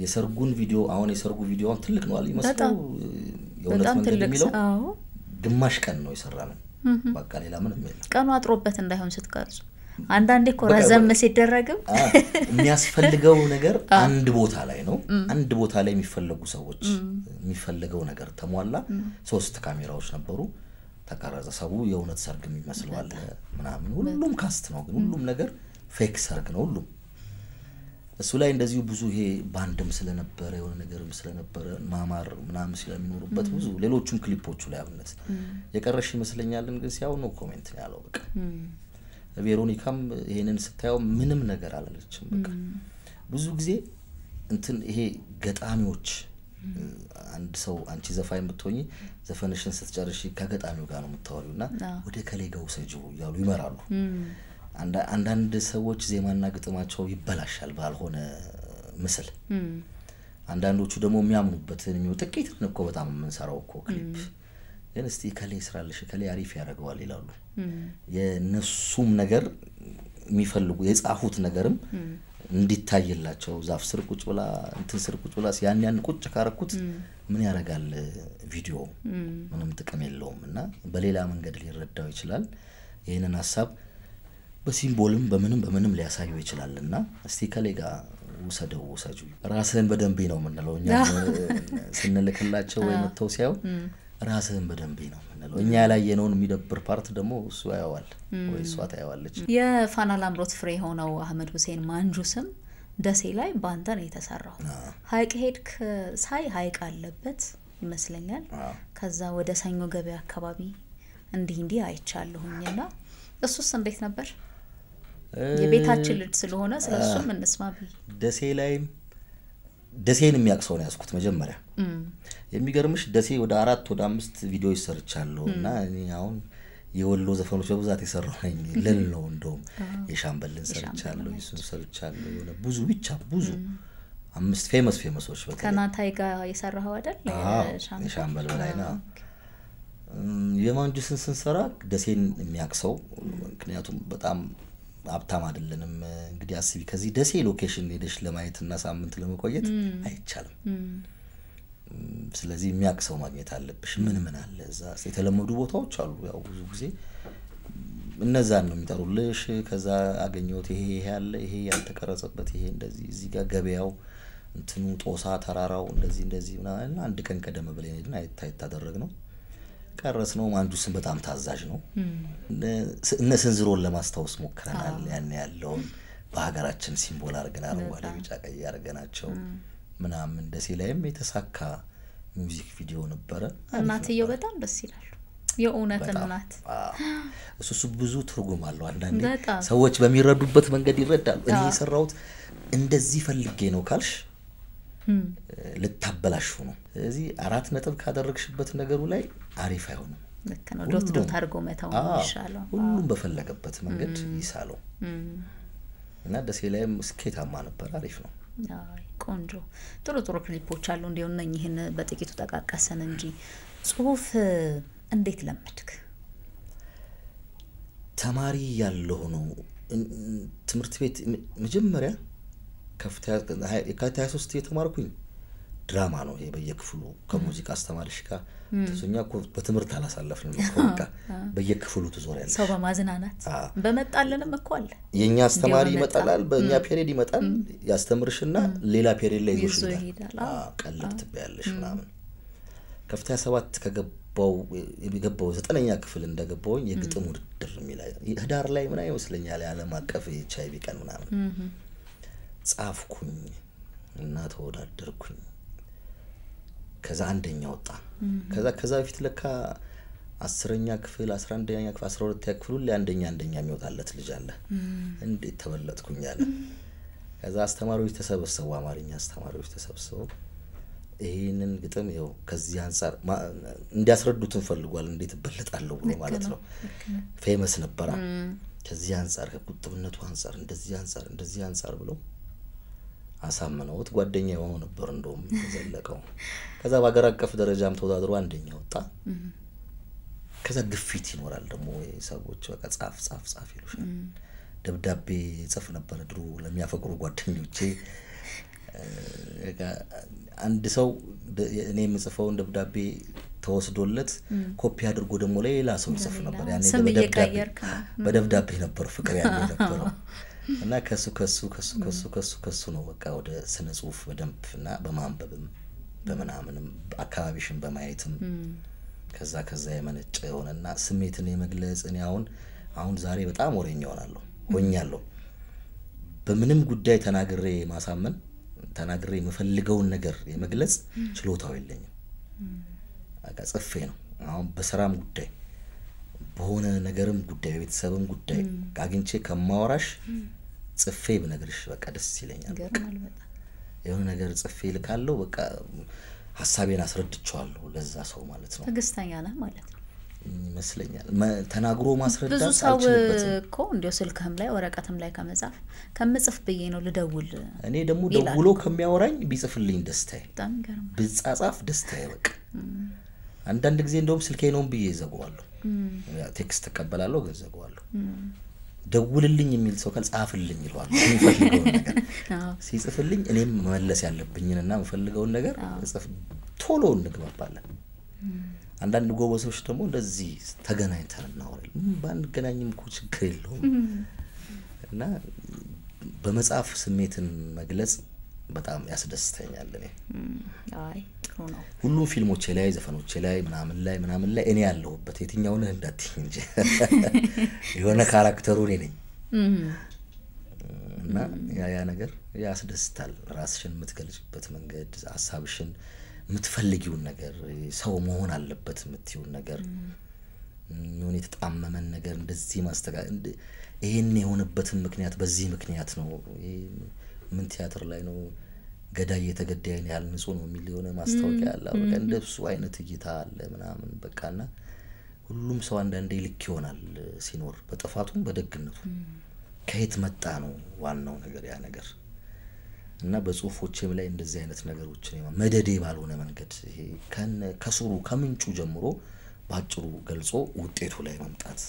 የሰርጉን ቪዲዮ አሁን የሰርጉ ቪዲዮውን ትልቅ ነው አለ ይመስለው የሁለት መንገድ የሚለው ግማሽ ቀን ነው የሰራነው በቃ ሌላ ምንም የለም ቀኑ አጥሮበት እንዳይሆን ስትቀርጹ አንዳንዴ ኮራዘም ሲደረግም የሚያስፈልገው ነገር አንድ ቦታ ላይ ነው አንድ ቦታ ላይ የሚፈልጉ ሰዎች የሚፈልገው ነገር ተሟላ ሶስት ካሜራዎች ነበሩ ተቀረጸ ሰው የእውነት ሰርግ የሚመስለው ምናምን ሁሉም ካስት ነው ግን ሁሉም ነገር ፌክ ሰርግ ነው ሁሉም እሱ ላይ እንደዚሁ ብዙ ይሄ ባንድም ስለነበረ የሆነ ነገርም ስለነበረ ማማር ምናምን ስለሚኖርበት ብዙ ሌሎችም ክሊፖቹ ላይ አብነት የቀረሽ ይመስለኛል ግን ሲያው ነው ኮሜንት ያለው በቃ ቬሮኒካም ይሄንን ስታየው ምንም ነገር አላለችም በቃ ብዙ ጊዜ እንትን ይሄ ገጣሚዎች አንድ ሰው አንቺ ዘፋኝ ብትሆኚ ዘፈንሽን ስትጨርሺ ከገጣሚው ጋር ነው የምታወሪውና ወደ ከሌጋው ሰጂው ያሉ ይመራሉ አንዳንድ ሰዎች ዜማና ግጥማቸው ይበላሻል ባልሆነ ምስል አንዳንዶቹ ደግሞ የሚያምኑበትን ጥቂት እኮ በጣም መንሰራው እኮ ክሊፕ ግን እስቲ ከሌ ስራልሽ ከሌ አሪፍ ያደርገዋል ይላሉ የነሱም ነገር የሚፈልጉ የጻፉት ነገርም እንዲታይላቸው ዛፍ ስር ቁጭ ብላ እንትን ስር ቁጭ ብላ ያን ቁጭ ካረኩት ምን ያረጋል ቪዲዮ ምንም ጥቅም የለውምና በሌላ መንገድ ሊረዳው ይችላል ይሄንን ሐሳብ በሲምቦልም በምንም ሊያሳየው ይችላልና እስቲ ከሌጋ ወሰጁ ራስህን በደንብ ነው ምንለው እኛ ስንልክላቸው ወይ መተው ሲያው ራስህን በደንብ ነው ምንለው እኛ ያላየነውን የሚደብር ፓርት ደግሞ እሱ ያያዋል ወይ እሷ ታያዋለች የፋና ላምሮት ፍሬ ሆነው አህመድ ሁሴን ማንጁስም ደሴ ላይ ባንተ ነው የተሰራው ሃይቅ ሄድክ ሳይ ሃይቅ አለበት ይመስለኛል ከዛ ወደ ሰኞ ገበያ አካባቢ እንዲህ አይቻለሁኝና እሱስ እንዴት ነበር የቤታችን ልጅ ስለሆነ ስለሱም እንስማቢ ደሴ ላይ ደሴን የሚያቅሰው ነው ያስኩት መጀመሪያ የሚገርምሽ ደሴ ወደ 4 ወደ 5 ቪዲዮዎች ሰርቻለሁና እኔ አሁን የወሎ ዘፈኖች በብዛት የሰራው ነኝ ለል ነው እንደውም የሻምበልን ሰርቻለሁ ይሱን ሰርቻለሁ የሆነ ብዙ 5 ፌመሶች በቃ ከናታይ ጋር የሰራው አይደል የሻምበል በላይና የማንጁስን ስንሰራ ደሴን የሚያቅሰው ምክንያቱም በጣም አብታም አይደለንም እንግዲህ አስቢ ከዚህ ደሴ ሎኬሽን ሄደሽ ለማየትና ሳምንት ለመቆየት አይቻልም ስለዚህ የሚያቅሰው ማግኘት አለብሽ ምን አለ እዛ የተለመዱ ቦታዎች አሉ ያው ብዙ ጊዜ እነዛን ነው የሚጠሩልሽ ከዛ አገኘሁት ይሄ ያለ ይሄ ያልተቀረጸበት ይሄ እንደዚህ እዚህ ጋር ገበያው እንትኑ ጦሳ ተራራው እንደዚህ ምናምን አንድ ቀን ቀደም ብለን ሄድን አይታደረግ ነው ቀረስነው ማንጁስን በጣም ታዛዥ ነው እነሰንዝሮን ለማስተዋወስ ሞክረናል ያን ያለው በሀገራችን ሲምቦል አርገና አረንጓዴ ቢጫ ቀይ አርገናቸው ምናምን ደሴ ላይም የተሳካ ሙዚክ ቪዲዮ ነበር እናትየው በጣም ደስ ይላል የኡነት እናት እሱ ብዙ ትርጉም አለው አንዳንዴ ሰዎች በሚረዱበት መንገድ ይረዳሉ እኔ የሰራውት እንደዚህ ፈልጌ ነው ካልሽ ልታበላሹ ነው ስለዚህ 4 ነጥብ ካደረግሽበት ነገሩ ላይ አሪፍ አይሆንም ልክ ነው ዶት አድርጎ መታው ይሻላል ሁሉም በፈለገበት መንገድ ይሳለው እና ደሴ ላይም ስኬታማ ነበር አሪፍ ነው አይ ቆንጆ ጥሩ ክሊፖች አሉ እንደው እነኚህን በጥቂቱ ተቃቀሰን እንጂ ጽሁፍ እንዴት ለምድክ ተማሪ ያለው ነው ትምርት ቤት መጀመሪያ ከፍታ 23 የተማርኩኝ ድራማ ነው ይሄ በየክፍሉ ከሙዚቃ አስተማሪሽ ጋር ተሰኛ እኮ በትምርት አላሳለፍንም እኮ በቃ በየክፍሉ ትዞሪያለሽ ሰው በማዝናናት በመጣልንም እኮ አለ የኛ አስተማሪ ይመጣል በእኛ ፔሪድ ይመጣል ያስተምርሽና ሌላ ፔሪድ ላይ ይዞሻል ቀልብ ትበያለሽ ምናምን ከፍታ 7 ከገባው የሚገባው 9ኛ ክፍል እንደገባው የግጥም ውድድር የሚላይ ህዳር ላይ ምን አይመስለኛል ዓለም አቀፍ ኤችአይቪ ቀን ምናምን ጻፍኩኝ እና ተወዳደርኩኝ ከዛ አንደኛ ወጣ ከዛ በፊት ለካ 10ኛ ክፍል 11ኛ ክፍል 12ኛ ክፍል ላይ አንደኛ የሚወጣለት ልጅ አለ እንዴት ተበለጥኩኝ አለ ከዛ አስተማሪዎች ተሰበሰቡ አማርኛ አስተማሪዎች ተሰበሰቡ ይሄንን ግጥም ይው ከዚህ አንፃር እንዲያስረዱት እንፈልጓል እንዴት በለጣለው ብሎ ማለት ነው ፌመስ ነበር ከዚህ አንፃር ከቁጥብነቱ አንፃር እንደዚህ አንፃር ብሎ አሳመነውት ጓደኛው ሆኖ ነበር እንደውም ተዘለቀው ከዛ በአገር አቀፍ ደረጃም ተወዳድሮ አንደኛ ወጣ ከዛ ግፊት ይኖራል ደግሞ ሰዎች በቃ ጻፍ ይሉሻል ደብዳቤ ጽፍ ነበር ድሮ ለሚያፈቅሩ ጓደኞቼ አንድ ሰው እኔ የምጽፈውን ደብዳቤ ተወስዶለት ኮፒ አድርጎ ደግሞ ሌላ ሰው ይጽፍ ነበር ያኔ በደብዳቤ ነበር ፍቅር ያለው ነበር እና ከሱ ነው በቃ ወደ ስነ ጽሁፍ በደንብና በማንበብም በመናምንም አካባቢሽን በማየትም ከዛ የመነጨ ሆነና ስሜትን የመግለጽ እኔ አሁን ዛሬ በጣም ወሬኛ ሆኛለሁ በምንም ጉዳይ ተናግሬ የምፈልገውን ነገር የመግለጽ ችሎታው የለኝም አቃ ጽፌ ነው አሁን በሰራም ጉዳይ በሆነ ነገርም ጉዳይ ቤተሰብም ጉዳይ አግኝቼ ከማወራሽ ጽፌ በነገርሽ በቃ ደስ ይለኛል የሆነ ነገር ጽፌ ልካለው በቃ ሐሳቤን አስረድቻለሁ ለዛ ሰው ማለት ነው ተገስተኛ ነህ ማለት ነው ይመስለኛል ተናግሮ ማስረዳት ብዙ ሰው እኮ እንዲው ስልክህም ላይ ወረቀትም ላይ ከመጻፍ ከምጽፍ ብዬ ነው ልደውል እኔ ደግሞ ደውሎ ከሚያወራኝ ቢጽፍልኝ ደስታዬ ብጻጻፍ ደስታዬ በቃ አንዳንድ ጊዜ እንደውም ስልኬ ነው ብዬ ዘጋዋለሁ ቴክስት ተቀበላለሁ ገዘጋዋለሁ ደውልልኝ የሚል ሰው ካልጻፍልኝ ይሏል የሚፈልገው ነገር ሲጽፍልኝ እኔም መመለስ ያለብኝና የምፈልገው ነገር ጽፍ ቶሎ እንግባባለን አንዳንድ ጎበሶች ደግሞ እንደዚህ ተገናኝተን እናወራለን ባንገናኝም እኮ ችግር የለውም እና በመጻፍ ስሜትን መግለጽ በጣም ያስደስተኛል እኔ አይ ጥሩ ነው ሁሉም ፊልሞቼ ላይ ዘፈኖቼ ላይ ምናምን ላይ እኔ ያለሁበት የትኛው ነው እንዳትኝ እንጂ የሆነ ካራክተሩ ነኝ እና ያ ነገር ያስደስታል ራስሽን የምትገልጽበት መንገድ ሐሳብሽን የምትፈልጊው ነገር ሰው መሆን አለበት የምትይው ነገር ነው የተጣመመን ነገር እንደዚህ ማስተካከል ይሄን የሆነበትን ምክንያት በዚህ ምክንያት ነው ምን ቲያትር ላይ ነው ገዳይ የተገዳይን ያህል ንጹህ ነው የሚል የሆነ ማስታወቂያ አለ በቃ እንደሱ አይነት እይታ አለ ምናምን በቃና ሁሉም ሰው አንዳንዴ ልክ ይሆናል ሲኖር በጥፋቱም በደግነቱም ከየት መጣ ነው ዋናው ነገር ያ ነገር እና በጽሁፎቼም ላይ እንደዚህ አይነት ነገሮችን መደዴ ባልሆነ መንገድ ይሄ ከስሩ ከምንጩ ጀምሮ ባጭሩ ገልጾ ውጤቱ ላይ መምጣት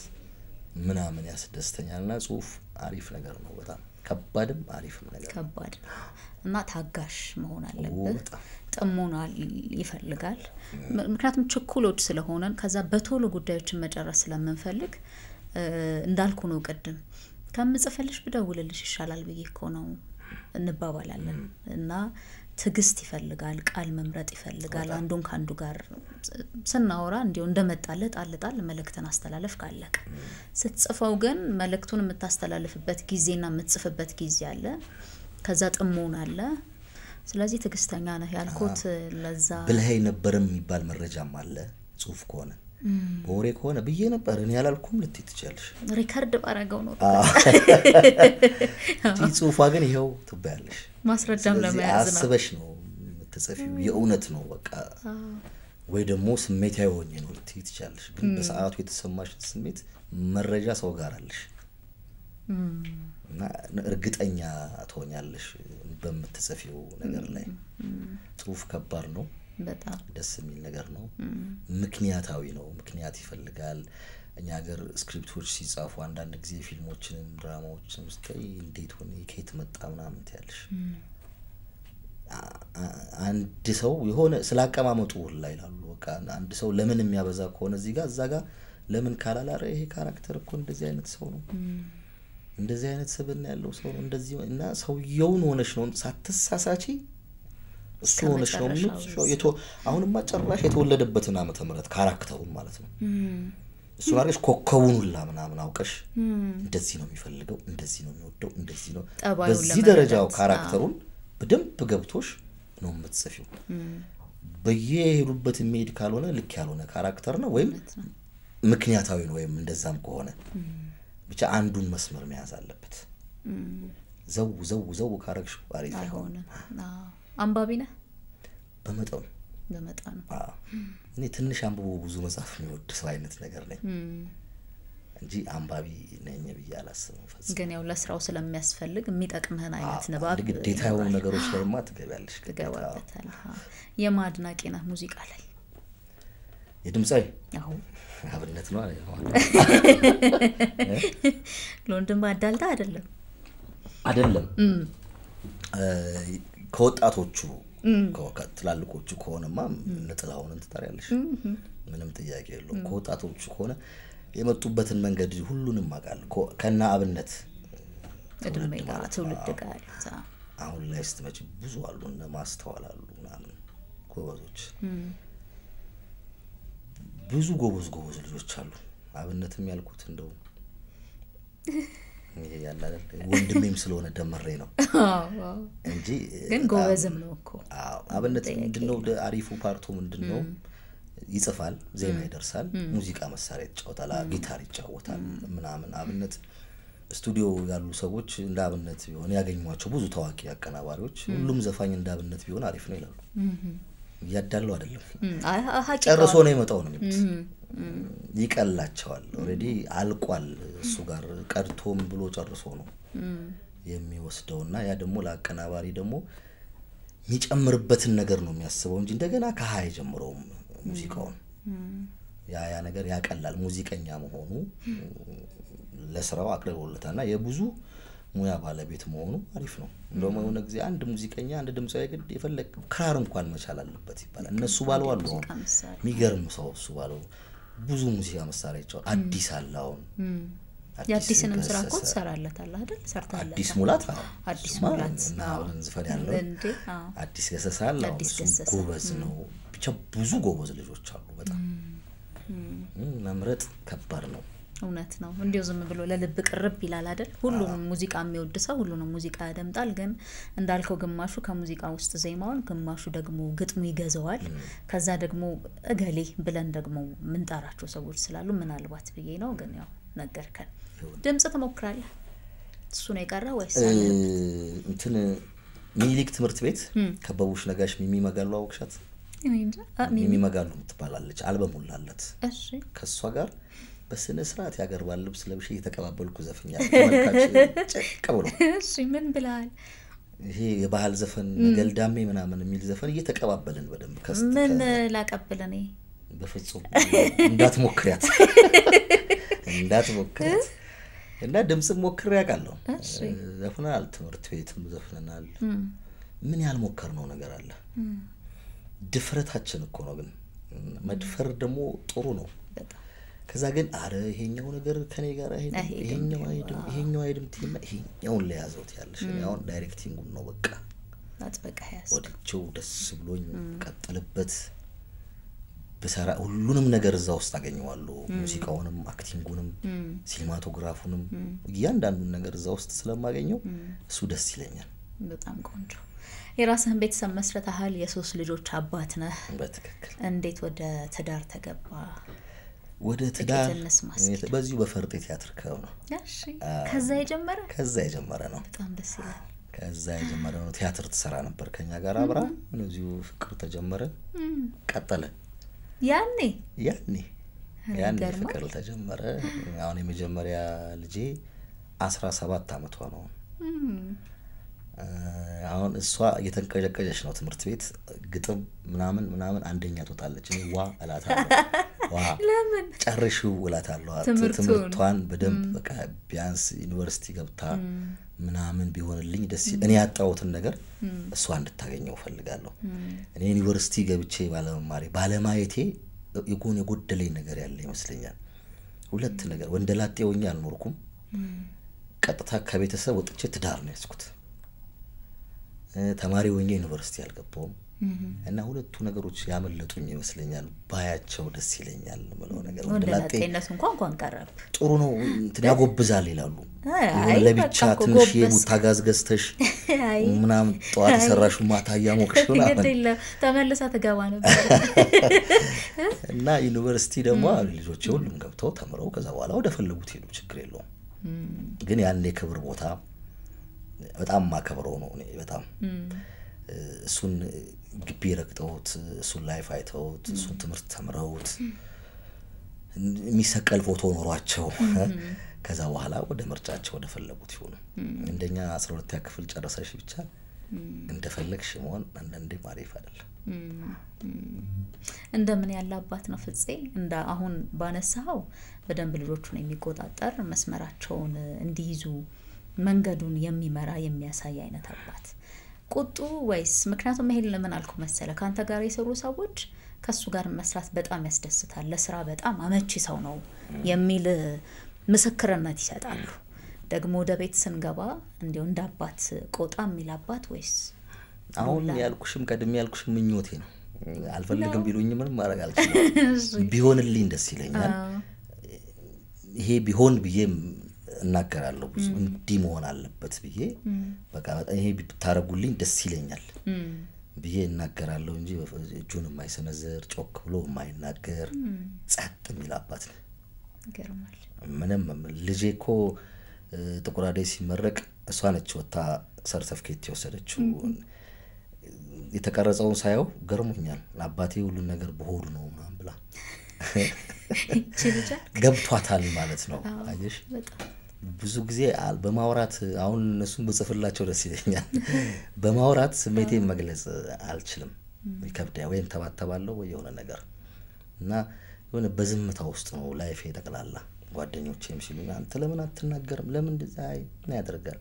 ምናምን ያስደስተኛልና ጽሁፍ አሪፍ ነገር ነው በጣም ከባድም አሪፍም ነገር ከባድ እና ታጋሽ መሆን አለበት ጥሞና ይፈልጋል ምክንያቱም ችኩሎች ስለሆነን ከዛ በቶሎ ጉዳዮችን መጨረስ ስለምንፈልግ እንዳልኩ ነው ቀድም ከምጽፈልሽ ብደውልልሽ ይሻላል በየኮ ነው እንባባላለን እና ትግስት ይፈልጋል ቃል መምረጥ ይፈልጋል አንዱን ካንዱ ጋር ስናወራ እንዲው እንደመጣለት አልጣል መልእክትን አስተላለፍ ካለቀ ስትጽፈው ግን መልእክቱን የምታስተላልፍበት ጊዜና የምትጽፍበት ጊዜ አለ ከዛ ጥሞና አለ ስለዚህ ትግስተኛ ነህ ያልኩት ለዛ ብለህ ነበርም የሚባል መረጃም አለ ጽሁፍ ከሆነ ወሬ ከሆነ ብዬ ነበር እኔ ያላልኩም ልትይትቻለሽ ሪከርድ ባረጋው ነው ጽሁፋ ግን ይሄው ትባያለሽ ማስረጃም ለማያዝ ነው አስበሽ ነው የምትጽፊው የእውነት ነው በቃ ወይ ደግሞ ስሜት ያይሆኝ ነው ልትይትቻለሽ ግን በሰዓቱ የተሰማሽ ስሜት መረጃ ሰው ጋር አለሽ እና እርግጠኛ ትሆኛለሽ በመትጽፊው ነገር ላይ ጽሁፍ ከባድ ነው በጣም ደስ የሚል ነገር ነው ምክንያታዊ ነው ምክንያት ይፈልጋል እኛ ሀገር ስክሪፕቶች ሲጻፉ አንዳንድ ጊዜ ፊልሞችንም ድራማዎችንም ስታይ እንዴት ሆነ ከየት መጣ ምናምን ትያለሽ አንድ ሰው የሆነ ስላቀማመጡ ላይ ይላሉ በቃ አንድ ሰው ለምን የሚያበዛ ከሆነ እዚህ ጋር እዛ ጋር ለምን ካላላረ ይሄ ካራክተር እኮ እንደዚህ አይነት ሰው ነው እንደዚህ አይነት ሰብና ያለው ሰው ነው እንደዚህ እና ሰውየውን ሆነሽ ነው ሳትሳሳቺ እሱ ሆነሽ ነው ነው አሁንማ ጭራሽ የተወለደበትን ዓመተ ምህረት ካራክተሩን ማለት ነው እሱ አርገሽ ኮከቡን ሁላ ምናምን አውቀሽ እንደዚህ ነው የሚፈልገው እንደዚህ ነው የሚወደው እንደዚህ ነው በዚህ ደረጃው ካራክተሩን በደንብ ገብቶሽ ነው የምትጽፊው በየሄዱበት የሚሄድ ካልሆነ ልክ ያልሆነ ካራክተር ነው ወይም ምክንያታዊ ነው ወይም እንደዛም ከሆነ ብቻ አንዱን መስመር መያዝ አለበት ዘው ካራክሽ ባሪ አይሆነ አንባቢ ነህ በመጠኑ እኔ ትንሽ አንብቦ ብዙ መጽሐፍ ነው ወድ ሰው አይነት ነገር ነኝ እንጂ አንባቢ ነኝ ብዬ አላስብም ፈጽሞ ግን ያው ለስራው ስለሚያስፈልግ የሚጠቅምህን አይነት ንባብ ግዴታው ነገሮች ላይ ማትገባለሽ ትገባበታል የማድናቂ ነህ ሙዚቃ ላይ የድምጻይ አብነት ነው ለወንድም አዳልታ አይደለም ከወጣቶቹ ከትላልቆቹ ከሆነማ ለጥላውን እንተታሪያለሽ ምንም ጥያቄ የለውም ከወጣቶቹ ከሆነ የመጡበትን መንገድ ሁሉንም ማቃል ከና አብነት እድሜጋ ትውልድ ጋር አሁን ላይ ስትመጪ ብዙ አሉና ማስተዋላሉ ምናምን ጎበዞች ብዙ ጎበዝ ልጆች አሉ አብነትም ያልኩት እንደው ይሄ ያለ አይደል ወንድሜም ስለሆነ ደመሬ ነው እንጂ ግን ጎበዝም ነው እኮ አብነት ምንድነው አሪፉ ፓርቱ ምንድነው ይጽፋል ዜማ ይደርሳል ሙዚቃ መሳሪያ ይጫወታል ጊታር ይጫወታል ምናምን አብነት ስቱዲዮ ያሉ ሰዎች እንደ አብነት ቢሆን ያገኙዋቸው ብዙ ታዋቂ አቀናባሪዎች ሁሉም ዘፋኝ እንደ አብነት ቢሆን አሪፍ ነው ይላሉ ያዳለው አይደለም ጨርሶ ነው የመጣው ነው ይቀላቸዋል ኦሬዲ አልቋል እሱ ጋር ቀድቶም ብሎ ጨርሶ ነው የሚወስደውና ያ ደግሞ ለአቀናባሪ ደግሞ የሚጨምርበትን ነገር ነው የሚያስበው እንጂ እንደገና ከሃይ ጀምሮ ሙዚቃውን ያ ነገር ያቀላል ሙዚቀኛ መሆኑ ለስራው አቅርቦለታልና የብዙ ሙያ ባለቤት መሆኑ አሪፍ ነው እንደውም የሆነ ጊዜ አንድ ሙዚቀኛ አንድ ድምጻዊ ግድ ይፈልግ ክራር እንኳን መቻል አለበት ይባላል እነሱ ባለው አሉ ሚገርም ሰው እሱ ባለው ብዙ ሙዚቃ መሳሪያቸው አዲስ አላውን የአዲስንም ስራ እኮ ሰራለታል አይደል ሰርታለታ አዲስ ሙላት ነው ዝፈን ያለው አዲስ ገሰሳል ጎበዝ ነው ብቻ ብዙ ጎበዝ ልጆች አሉ በጣም መምረጥ ከባድ ነው እውነት ነው እንዴው ዝም ብሎ ለልብ ቅርብ ይላል አይደል ሁሉንም ሙዚቃ የሚወድ ሰው ሁሉንም ሙዚቃ ያደምጣል ግን እንዳልከው ግማሹ ከሙዚቃ ውስጥ ዜማውን ግማሹ ደግሞ ግጥሙ ይገዛዋል ከዛ ደግሞ እገሌ ብለን ደግሞ ምንጣራቸው ሰዎች ስላሉ ምናልባት ብዬ ነው ግን ያው ነገርከን ድምጽ ተሞክራለህ እሱ ነው የቀረ ወይስ እንትን ሚሊክ ትምርት ቤት ከበቡሽ ነጋሽ ሚሚ መጋሉ አውቅሻት ሚሚ መጋሉ ትባላለች አልበም ሁላለት እሺ ከሷ ጋር በስነ ስርዓት ያገርባል ልብስ ለብሼ የተቀባበልኩ ዘፈኛል ተመልካች ጨቀብሎ እሺ ምን ብላል ይሄ የባህል ዘፈን ገልዳሜ ምናምን የሚል ዘፈን እየተቀባበልን በደንብ ከስተ ምን ላቀበለኔ በፍጹም እንዳትሞክሪያት እና ድምጽ ሞክሬ ያቃለው ዘፈናል ትምርት ቤትም ዘፈናል ምን ያልሞከርነው ነገር አለ ድፍረታችን እኮ ነው ግን መድፈር ደግሞ ጥሩ ነው ከዛ ግን አረ ይሄኛው ነገር ከኔ ጋር ይሄኛው አይደም ቲና ይሄኛው ለያዘውት ያለሽ ያው ዳይሬክቲንግ ነው በቃ አጥበቃ ያስ ወዲቸው ደስ ብሎኝ ቀጥልበት በሰራ ሁሉንም ነገር እዛው ውስጥ አገኘዋለሁ ሙዚቃውንም አክቲንጉንም ሲኒማቶግራፉንም ያንዳንዱን ነገር እዛው ውስጥ ስለማገኘው እሱ ደስ ይለኛል በጣም ቆንጆ የራስህን ቤተሰብ መስረታሃል የሶስት ልጆች አባት ነህ በትክክል እንዴት ወደ ትዳር ተገባ ወደ ትዳር በዚሁ በፈርጤ ቲያትር ነው እሺ ከዛ የጀመረ ነው በጣም ደስ ይላል ከዛ የጀመረ ነው ቲያትር ተሰራ ነበር ከኛ ጋር አብራ እዚሁ ፍቅር ተጀመረ ቀጠለ ያኔ ፍቅር ተጀመረ አሁን የመጀመሪያ ልጄ 17 አመቷ ነው አሁን እሷ እየተንቀጨቀጨች ነው ትምርት ቤት ግጥም ምናምን አንደኛ ተጣለች እኔ ዋ አላታለሁ ለምን ጨርሽው እላታለሁ ትምህርቷን በደንብ በቃ ቢያንስ ዩኒቨርሲቲ ገብታ ምናምን ቢሆንልኝ ደስ እኔ ያጣሁትን ነገር እሷ እንድታገኘው ፈልጋለሁ እኔ ዩኒቨርሲቲ ገብቼ ባለማየቴ የጎደለኝ ነገር ያለ ይመስለኛል ሁለት ነገር ወንደላጤ ሆኜ አልኖርኩም ቀጥታ ከቤተሰብ ወጥቼ ትዳር ነው ያስኩት ተማሪ ሆኜ ዩኒቨርሲቲ አልገባሁም እና ሁለቱ ነገሮች ያመለጡኝ ይመስለኛል ባያቸው ደስ ይለኛል ማለት ነገር ወንደላጤነት እንኳን ቀረብ ጥሩ ነው እንትን ያጎብዛል ይላሉ ለብቻ ትንሽ የሙታጋዝ ገዝተሽ ምናምን ጧት ሰራሹ ማታ ያሞክሽ ነው አይደለ ተመለሳ ተጋባ ነበር እና ዩኒቨርሲቲ ደግሞ ልጆች ሁሉም ገብተው ተምረው ከዛ በኋላ ወደ ፈለጉት ሄዱ ችግር የለውም ግን ያኔ ክብር ቦታ በጣም ማከብረው ነው እኔ በጣም እሱን ግቢ ረክተውት እሱን ላይፍ አይተውት እሱን ትምህርት ተምረውት የሚሰቀል ፎቶ ኖሯቸው ከዛ በኋላ ወደ ምርጫቸው ወደ ፈለጉት ይሆኑ እንደኛ 12ኛ ክፍል ጨረሰሽ ብቻ እንደፈለግሽ መሆን አንዳንዴ ማሪፍ አይደለም እንደምን ያለ አባት ነው ፍፄ እንደ አሁን ባነሳው በደንብ ልጆቹን የሚቆጣጠር መስመራቸውን እንዲይዙ መንገዱን የሚመራ የሚያሳይ አይነት አባት ቁጡ ወይስ ምክንያቱም ይሄን ለምን አልኩ መሰለ ካንተ ጋር የሰሩ ሰዎች ከሱ ጋር መስራት በጣም ያስደስታል ለስራ በጣም አመቺ ሰው ነው የሚል ምስክርነት ይሰጣሉ ደግሞ ወደ ቤት ስንገባ እንደው እንደ አባት ቆጣ የሚል አባት ወይስ አሁን ያልኩሽም ቀድም ያልኩሽም ምኞቴ ነው አልፈልግም ቢሉኝ ምንም ማድረግ አልችልም ቢሆንልኝ ደስ ይለኛል ይሄ ቢሆን ብዬ እናገራለሁ ብዙ እንዲ መሆን አለበት ብዬ በቃ ይሄ ብታረጉልኝ ደስ ይለኛል ብዬ እናገራለሁ እንጂ እጁን የማይሰነዝር ጮክ ብሎ የማይናገር ጸጥ የሚል አባት ነው ገርማል ምንም ልጄኮ ጥቁራዴ ሲመረቅ እሷ ነች ወጣ ሰርቲፊኬት የወሰደችው የተቀረጸው ሳይው ገርሞኛል አባቴ ሁሉ ነገር በሆዱ ነው ምናምን ብላ ገብቷታል ማለት ነው አየሽ ብዙ ጊዜ በማውራት አሁን እነሱን በጽፍላቸው ደስ ይለኛል በማውራት ስሜቴን መግለጽ አልችልም ይከብዳል ወይም ተባተባለው ወይ የሆነ ነገር እና የሆነ በዝምታ ውስጥ ነው ላይፍ ይጠቅላላ ጓደኞቼም ሲሉኝ አንተ ለምን አትናገርም ለምን እንደዛ ያደርጋል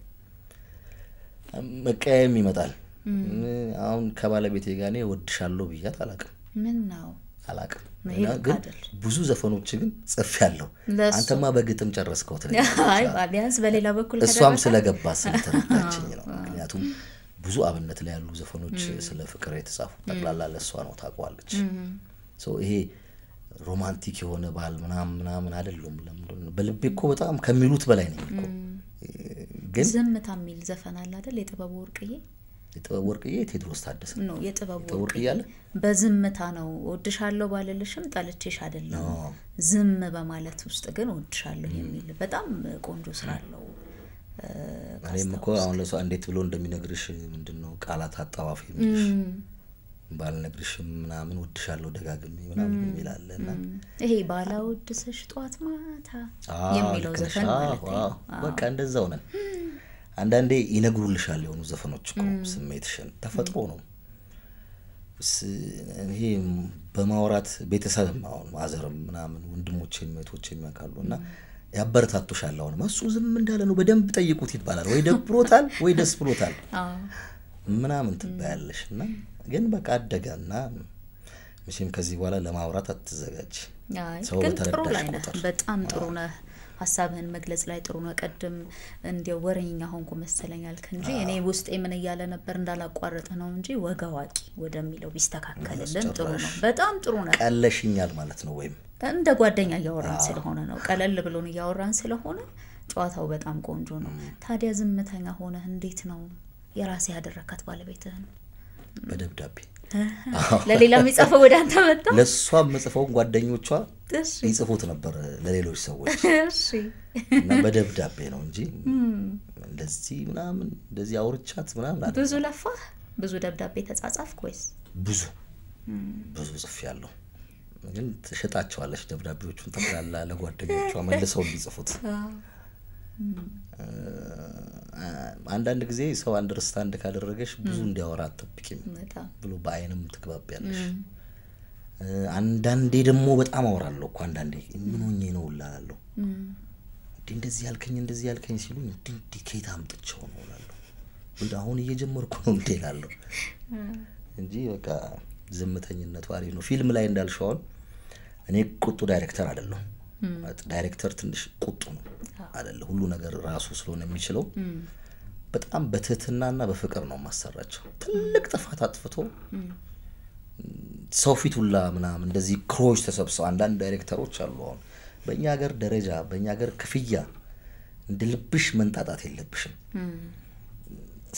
መቀየም ይመጣል አሁን ከባለቤቴ ጋር ነው ወድሻለሁ ብያት አላቅም ምን ነው አላቅም ግን ብዙ ዘፈኖች ግን ጽፌያለሁ አንተማ በግጥም ጨረስከው አይ ቢያንስ በሌላ በኩል እሷም ስለገባ ስለተረዳችኝ ነው ምክንያቱም ብዙ አብነት ላይ ያሉ ዘፈኖች ስለ ፍቅር የተጻፉ ተቅላላ ለሷ ነው ታቋለች ይሄ ሮማንቲክ የሆነ ባል ምናምን አይደለም ለምን በልቤኮ በጣም ከሚሉት በላይ ነው እኮ ግን ዝምታ የሚል ዘፈን አለ አይደል የጥበብ ወርቅዬ ቴድሮስ ታደሰ ነው የጥበብ ወርቅዬ በዝምታ ነው ወድሻለሁ ባለልሽም ጣልቼሽ አይደለም ዝም በማለት ውስጥ ግን ወድሻለሁ የሚል በጣም ቆንጆ ስራ አለው እኔም እኮ አሁን ለሰው እንዴት ብሎ እንደሚነግርሽ ምንድነው ቃላት አጣዋፊ የሚልሽ ባልነግርሽም ምናምን ወድሻለሁ ደጋግሜ ምናምን ይላልና ይሄ ባላወድስሽ ጧት ማታ የሚለው ዘፈን ማለት ነው በቃ እንደዛው ነው አንዳንዴ ይነግሩልሻል የሆኑ ዘፈኖች እኮ ስሜትሽን ተፈጥሮ ነው ይሄ በማውራት ቤተሰብ ማውን ማዘርም ምናምን ወንድሞቼም እህቶቼም ያካሉና ያበረታቱሻል አሁን ማሱ ዝም እንዳለ ነው በደንብ ጠይቁት ይባላል ወይ ደብሮታል ወይ ደስ ብሎታል ምናምን ትባያለሽና ግን በቃ አደጋና መቼም ከዚህ በኋላ ለማውራት አትዘጋጅ ሰው በተረዳሽ ቁጥር በጣም ጥሩ ነው ሐሳብህን መግለጽ ላይ ጥሩ ነው ቀድም እንዲው ወረኛ ሆንኩ መሰለኛል እንጂ እኔ ውስጤ ምን ይያለ ነበር እንዳላቋረጠ ነው እንጂ ወጋዋቂ ወደሚለው ቢስተካከለልን ጥሩ ነው በጣም ጥሩ ነው ቀለሽኛል ማለት ነው ወይም እንደ ጓደኛ ያወራን ስለሆነ ነው ቀለል ብሎን ያወራን ስለሆነ ጨዋታው በጣም ቆንጆ ነው ታዲያ ዝምተኛ ሆነ እንዴት ነው የራሴ ያደረካት ባለቤትህን በደብዳቤ ለሌላ የሚጻፈው ወደ አንተ መጣ ለሷም መጽፈው ጓደኞቿ ይጽፉት ነበር ለሌሎች ሰዎች እሺ እና በደብዳቤ ነው እንጂ እንደዚህ ምናምን እንደዚህ አውርቻት ምናምን ብዙ ለፋ ብዙ ደብዳቤ ተጻጻፍክ ወይስ ብዙ ጽፌያለሁ ግን ተሸጣቸዋለሽ ደብዳቤዎቹን ተቀላላ ለጓደኞቿ መልሰው ቢጽፉት አንዳንድ ጊዜ ሰው አንደርስታንድ ካደረገሽ ብዙ እንዲያወራ አትጠብቂም ብሎ ባይንም ትግባቢያለሽ አንዳንዴ ደግሞ በጣም አወራለሁ እኮ አንዳንዴ ምን ሆኜ ነው እላለሁ እንደዚህ ያልከኝ ሲሉኝ እንዴ ከየት አምጥቼው ነው እላለሁ ወደ አሁን እየጀመርኩ ነው እንዴላለሁ እንጂ በቃ ዝምተኝነቱ አሪፍ ነው ፊልም ላይ እንዳልሽው እኔ ቁጡ ዳይሬክተር አይደለሁ ዳይሬክተር ትንሽ ቁጡ ነው አይደለ ሁሉ ነገር ራሱ ስለሆነ የሚችለው በጣም በትህትናና በፍቅር ነው ማሰራቸው ትልቅ ጥፋት አጥፍቶ ሰው ፊት ሁላ ምናምን እንደዚህ ክሮች ተሰብስበው አንዳንድ ዳይሬክተሮች አሉ አሁን በእኛ ሀገር ደረጃ በእኛ ሀገር ክፍያ እንደልብሽ መንጣጣት የለብሽም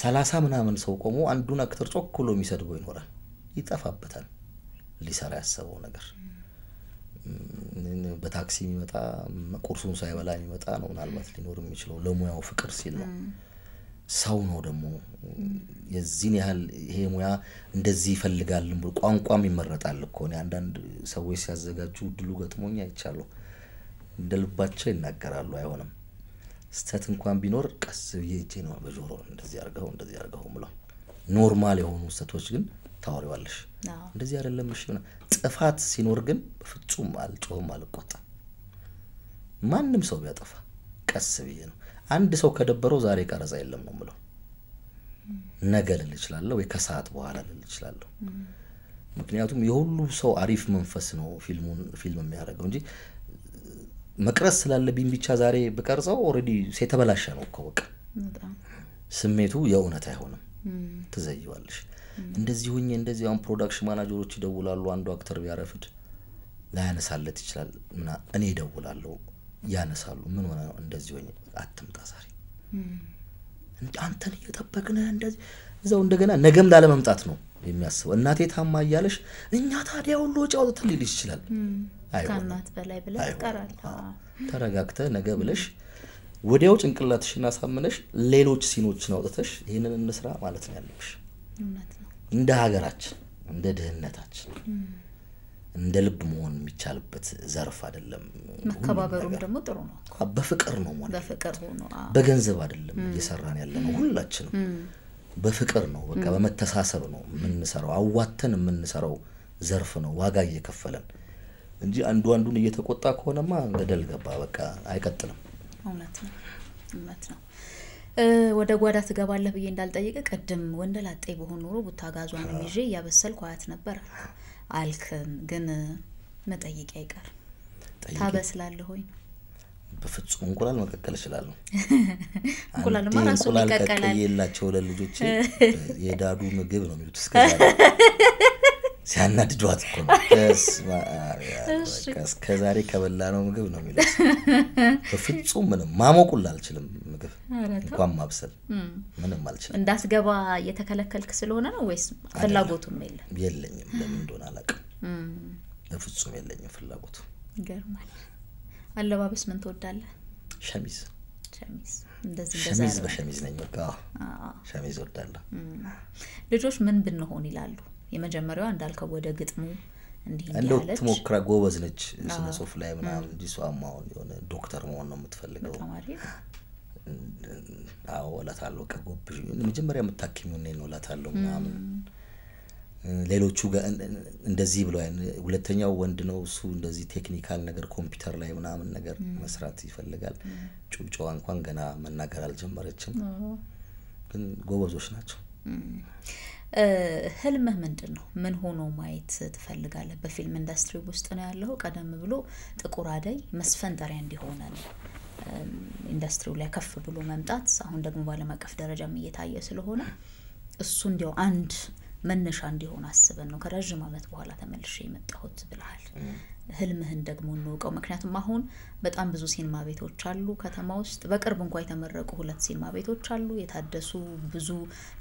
30 ምናምን ሰው ቆሞ አንዱን አክተር ጮክሎ የሚሰድበው ይኖራል ይጣፋበታል ሊሰራ ያሰበው ነገር በታክሲ የሚመጣ ቁርሱን ሳይበላ የሚመጣ ነው ምናልባት ሊኖር የሚችለው ለሙያው ፍቅር ሲል ነው ሰው ነው ደግሞ የዚህን ያህል ይሄ ሙያ እንደዚህ ይፈልጋል ቋንቋም ይመረጣል እኮ ነው አንዳንድ ሰዎች ሲያዘጋጁ ድሉ ገጥሞኛ ይቻሉ እንደልባቸው ይናገራሉ አይሆንም ስተት እንኳን ቢኖር ቀስ ይጄ ነው በጆሮ እንደዚህ አርጋው ምለው ኖርማል የሆኑ ስተቶች ግን ታወሪዋለሽ እንደዚህ አይደለም እሺ ጥፋት ሲኖር ግን በፍጹም አልጮህም አልቆጣም ማንንም ሰው ቢያጠፋ ቀስ ብዬ ነው አንድ ሰው ከደበረው ዛሬ ቀረጻ የለም ነው ምለው ነገ ልል ይችላል ወይ ከሰዓት በኋላ ልል ይችላል ምክንያቱም የሁሉ ሰው አሪፍ መንፈስ ነው ፊልም የሚያደርገው እንጂ መቅረስ ስላለብኝ ብቻ ዛሬ በቀርጸው ኦሬዲ ሲተበላሸ ነው እኮ በቃ ስሜቱ የእውነት አይሆንም ትዘይዋለሽ እንደዚህ ሆኜ እንደዚህ አሁን ፕሮዳክሽን ማናጀሮች ይደውላሉ አንዱ አክተር ቢያረፍድ ላያነሳለት ይችላል እና እኔ ይደውላለሁ ያነሳሉ ምን ሆነ ነው እንደዚህ ሆኜ አትምጣ ዛሬ አንተን እየተጠበቅነ እንደዚህ እዛው እንደገና ነገም ላለ መምጣት ነው የሚያስበው እናቴ ታማ ያለሽ እኛ ታዲያ ሁሉ ወጫው ተልልሽ ይችላል ካናት በላይ ብለህ ቀራል ተረጋግተ ነገ ብለሽ ወዲያው ጭንቅላትሽና ሳምነሽ ሌሎች ሲኖችን አውጥተሽ ይሄንን እንስራ ማለት ነው ያለሽ እውነት ነው እንደ ሀገራችን እንደ ደህንነታችን እንደ ልብ መሆን የሚቻልበት ዘርፍ አይደለም መከባበሩም ደግሞ ጥሩ ነው በፍቅር ነው ማለት በፍቅር ሆኖ በገንዘብ አይደለም እየሰራን ያለነው ሁላችንም በፍቅር ነው በቃ በመተሳሰብ ነው የምንሰራው አዋተን የምንሰራው ዘርፍ ነው ዋጋ እየከፈለን እንጂ አንዱን እየተቆጣ ከሆነማ ገደል ገባ በቃ አይቀጥልም እውነት ነው ወደ ጓዳ ትገባለህ ብዬ እንዳልጠይቀ ቀደም ወንደላጤ በሆነ ኑሮ ቡታጋዟን ይዤ ያበሰልኩ አያት ነበር አልከን ግን መጠየቅ አይቀር ታበስላለህ ሆይ በፍጹም እንቁላል መቀቀል ይችላል እንቁላል ማራሱ መቀቀላል የላቸው ለልጆች የዳዱ ምግብ ነው የሚሉት እስከዛ ሲያናድዷት እኮ ከዛሬ ከበላ ነው ምግብ ነው የሚሉት በፍጹም ምንም ማሞቁል አልችልም ምግብ እንኳን ማብሰል ምንም አልችልም እንዳስገባ የተከለከልክ ስለሆነ ነው ወይስ ፍላጎቱም የለኝም ለምን እንደሆነ አላውቅም በፍጹም የለኝም ፍላጎቱ ይገርማል አለባበስ ምን ትወዳለህ ሸሚዝ እንደዚህ ሸሚዝ በሸሚዝ ነኝ በቃ ሸሚዝ ወዳለሁ ልጆች ምን ብንሆን ይላሉ የመጀመሪያው እንዳልከው ወደ ግጥሙ እንዲህ እንደው ትሞክራ ጎበዝ ነች ስነ ጽሁፍ ላይ ምናምን ዲሷማው የሆነ ዶክተር መሆን ነው የምትፈልገው ተማሪ አዎ ወላታለው ከጎብሽ መጀመሪያ የምታከሚው ነው ወላታለው ምናምን ሌሎቹ እንደዚህ ብለው ሁለተኛው ወንድ ነው እሱ እንደዚህ ቴክኒካል ነገር ኮምፒውተር ላይ ምናምን ነገር መስራት ይፈልጋል ጩጫዋ እንኳን ገና መናገር አልጀመረችም ግን ጎበዞች ናቸው ህልምህ ምንድነው ምን ሆኖ ማየት ትፈልጋለህ በፊልም ኢንዱስትሪ ውስጥ ነው ያለው ቀደም ብሎ ጥቁር አደይ መስፈንጠሪያ እንዲሆን ኢንዱስትሪው ላይ ከፍ ብሎ መምጣት አሁን ደግሞ ባለም አቀፍ ደረጃም እየታየ ስለሆነ እሱ እንዲያው አንድ መነሻ እንዲሆን አስበን ነው ከረጅም አመት በኋላ ተመልሼ የመጣሁት ብለሃል ህልምህን ደግሞ እንወቀው ምክንያቱም አሁን በጣም ብዙ ሲኒማ ቤቶች አሉ ከተማ ውስጥ በቅርብ እንኳን የተመረቁ 2 ሲኒማ ቤቶች አሉ የታደሱ ብዙ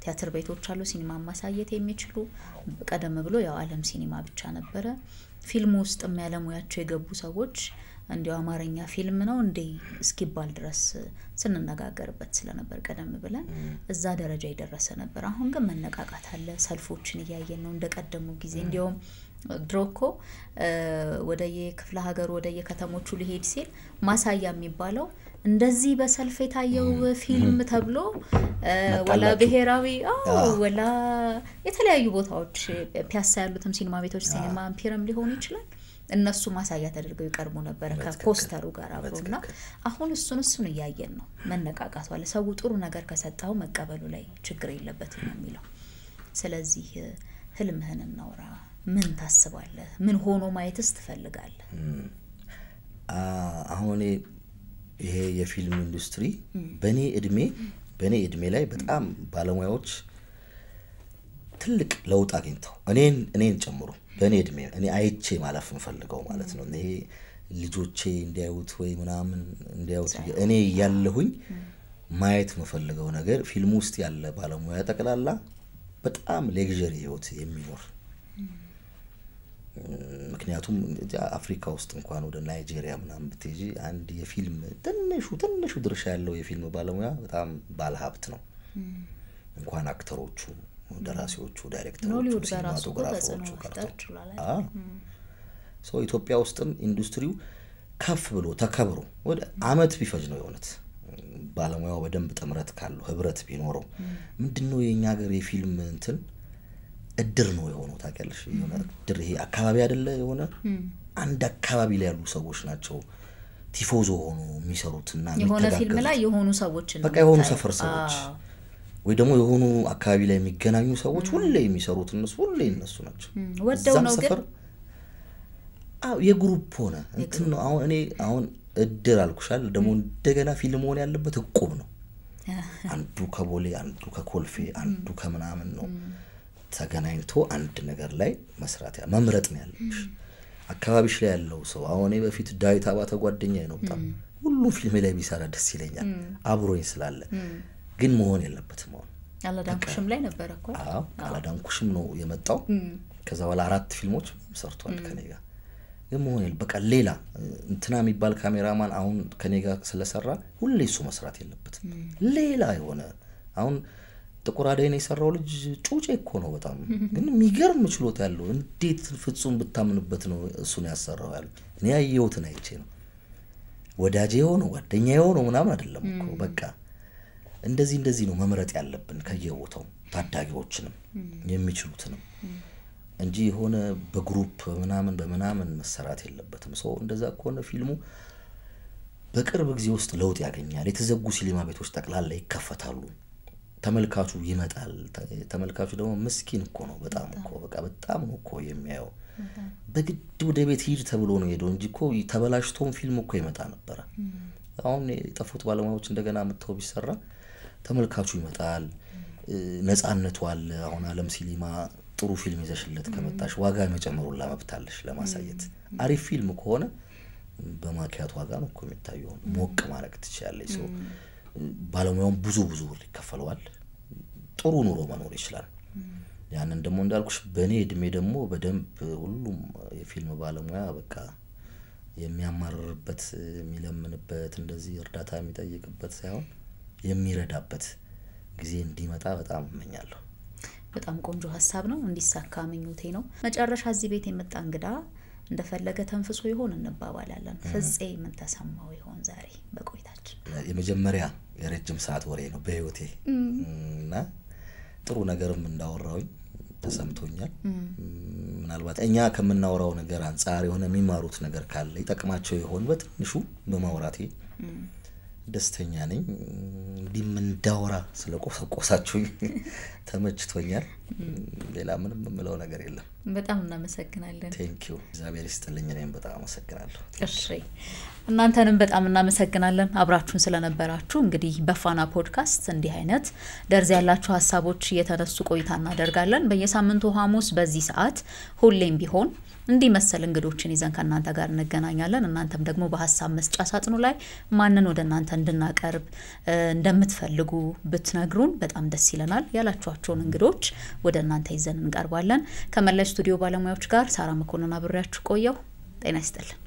ቲያትር ቤቶች አሉ ሲኒማ ማሳየት የሚችሉ ቀደም ብሎ ያው ዓለም ሲኒማ ብቻ ነበረ ፊልም ውስጥ የሚያለሙያቸው የገቡ ሰዎች እንዲያው አማርኛ ፊልም ነው እንዴ እስኪባል ድረስ ስንነጋገርበት ስለነበር ቀደም ብለን እዛ ደረጃ ይደረሰ ነበር አሁን ግን መነቃቃት አለ ሰልፎችን ያያየን ነው እንደቀደሙ ጊዜ እንዲያው ድሮኮ ወደ የክፍለ ሀገር ወደ የከተሞቹ ሊሄድ ሲል ማሳያ የሚባለው እንደዚህ በሰልፍ የታየው ፊልም ተብሎ ወላ ብሔራዊ ወላ የተለያዩ ቦታዎች ፒያሳ ያሉትም ሲኒማ ቤቶች ሲኒማ አምፒርም ሊሆን ይችላል እነሱ ማሳያ ተደርገው ይቀርቡ ነበር ከፖስተሩ ጋር አብሮና አሁን እሱን ያያየን ነው መነቃቃቱ አለ ሰው ጥሩ ነገር ከሰጣው መቀበሉ ላይ ችግር የለበትም የሚለው ስለዚህ ህልምህን እናውራ ምን ታስባለህ ምን ሆኖ ማየትስ ትፈልጋለህ አሁን ይሄ የፊልም ኢንዱስትሪ በኔ እድሜ ላይ በጣም ባለሙያዎች ትልቅ ለውጥ አግኝተው እኔን ጨምሮ በኔ እድሜ እኔ አይቼ ማለፍ እንፈልገው ማለት ነው ይሄ ልጆቼ እንዲያዩት ወይ ምናምን እንዲያዩት እኔ ያለሁኝ ማየት መፈልገው ነገር ፊልም ውስጥ ያለ ባለሙያ ተቀላላ በጣም ሌክዠሪ ህይወት የሚኖር ምክንያቱም አፍሪካ ውስጥ እንኳን ወደ ናይጄሪያ ምናምን ብትጂ አንድ የፊልም ትንሹ ድርሻ ያለው የፊልም ባለሙያ በጣም ባለሀብት ነው እንኳን አክተሮቹ ደራሲዎቹ ዳይሬክተሮቹ ሲኒማቶግራፈሮቹ ቀርተው ሶ ኢትዮጵያ ውስጥም ኢንዱስትሪው ከፍ ብሎ ተከብሮ ወደ አመት ቢፈጅ ነው የሆነት ባለሙያው በደንብ ጥምረት ካለው ህብረት ቢኖረው ምንድነው የኛ ሀገር የፊልም እንትን እድር ነው የሆነው ታቀልሽ የሆነ እድር ይሄ አካባቢ አይደለ የሆነ አንድ አካባቢ ላይ ያሉ ሰዎች ናቸው ቲፎዞ ሆኖ የሚሰሩትና የሆነ ፊልም ላይ የሆኑ ሰዎች በቃ የሆኑ ሰፈር ሰዎች ወይ ደግሞ የሆኑ አካባቢ ላይ የሚገናኙ ሰዎች ሁሌ የሚሰሩት እነሱ ናቸው ወደው ነው ግን የግሩፕ ሆነ እንትን ነው አሁን እድር አልኩሻል ደግሞ እንደገና ፊልም ሆነ ያለበት እቁብ ነው አንዱ ከቦሌ አንዱ ከኮልፌ አንዱ ከምናምን ነው ተገናኝቶ አንድ ነገር ላይ መስራት መምረጥ ነው ያለሽ አካባቢሽ ላይ ያለው ሰው አሁን በፊት ዳዊት አባተ ጓደኛዬ ነው በጣም ሁሉ ፊልም ላይ ቢሰራ ደስ ይለኛል አብሮኝ ስላለ ግን መሆን የለበትም አላዳንኩሽም ላይ ነበር እኮ አላዳንኩሽም ነው የመጣው ከዛ በኋላ 4 ፊልሞች ሰርቷል ከኔጋ ግን መሆን በቃ ሌላ እንትና የሚባል ካሜራማን አሁን ከኔጋ ስለሰራ ሁሌ እሱ መስራት የለበትም ሌላ የሆነ አሁን ጥቁር አደይ ነው የሰራው ልጅ ጩጬ እኮ ነው በጣም ግን የሚገርም ችሎታ ያለው እንዴት ፍጹም ብታምንበት ነው እሱ ነው ያሰራው ያለው እኔ ያየሁትን አይቼ ነው ወዳጄ ሆኖ ጓደኛዬ ሆኖ ምናምን አይደለም እኮ በቃ እንደዚህ ነው መምረጥ ያለብን ከየቦታው ታዳጊዎችንም የሚችሉትንም እንጂ ሆነ በግሩፕ በመናምን መሰራት የለበትም ሰው እንደዛ ከሆነ ፊልሙ በቅርብ ጊዜ ውስጥ ለውጥ ያገኛል የተዘጉ ሲኒማ ቤቶች ተቀላላ ይከፈታሉ ተመልካቹ ይመጣል ተመልካቹ ደግሞ ምስኪን እኮ ነው በጣም እኮ በቃ በጣም ነው እኮ የሚያየው በግድ ወደ ቤት ሂድ ተብሎ ነው ሄዶ እንጂ እኮ ተበላሽቶም ፊልም እኮ ይመጣ ነበር አሁን የጠፉት ባለሙያዎች እንደገና መጥተው ቢሰራ ተመልካቹ ይመጣል ነፃነቱ አለ አሁን ዓለም ሲኒማ ጥሩ ፊልም ይዘሽለት ከመጣሽ ዋጋ መጨመሩላ መብታለሽ ለማሳየት አሪፍ ፊልም ከሆነ በማኪያት ዋጋ ነው እኮ የሚታየው ሞቅ ማረክ ትችያለሽ ሰው ባለሙያው ብዙ ብር ይከፈለዋል ጥሩ ኑሮ መኖር ይችላል ያንን ደግሞ እንዳልኩሽ በኔ እድሜ ደግሞ በደንብ ሁሉም የፊልም ባለሙያ በቃ የሚያማርርበት የሚለምንበት እንደዚህ እርዳታ የሚጠይቅበት ሳይሆን የሚረዳበት ጊዜ እንዲመጣ በጣም እመኛለሁ በጣም ቆንጆ ሐሳብ ነው እንዲሳካ ምኞቴ ነው መጨረሻ እዚህ ቤት የመጣ እንግዳ እንደፈለገ ተንፍሶ ይሆን እንባባላለን ፍፄ ምን ተሰማው ይሆን ዛሬ በቆይታችን የመጀመሪያ የረጅም ሰዓት ወሬ ነው በህይወቴ እና ጥሩ ነገርም እንዳወራው ተሰምቶኛል ምናልባት እኛ ከመናወራው ነገር አንፃር የሆነ የሚማሩት ነገር ካለ ይጠቅማቸው ይሆን በትንሹ በማውራቴ ደስተኛ ነኝ እንዲምንዳውራ ስለቆሰቆሳችሁ ተመችቶኛል ሌላ ምንም የምለው ነገር የለም በጣም እናመሰግናለን ቴንክ ዩ እግዚአብሔር ይስጥልኝ እኔም በጣም አመሰግናለሁ እሺ እናንተንም በጣም እናመሰግናለን አብራችሁን ስለነበራችሁ እንግዲህ በፋና ፖድካስት እንዲህ አይነት ደርዝ ያላችሁ ሐሳቦች እየተነሱ ቆይታ እናደርጋለን በየሳምንቱ ሐሙስ በዚህ ሰዓት ሁሌም ቢሆን እንዲህ መሰል እንግዶችን ይዘን ከናንተ ጋር እንገናኛለን እናንተም ደግሞ በሐሳብ መስጫ ሳጥኑ ላይ ማንን ወደ እናንተ እንድናቀርብ እንደምትፈልጉ ብትነግሩን በጣም ደስ ይለናል ያላችኋቸውን እንግዶች ወደ እናንተ ይዘን እንቀርባለን ከመላው ስቱዲዮ ባለሙያዎች ጋር ሳራ መኮንን አብሬያችሁ ቆየው ጤና ይስጥልኝ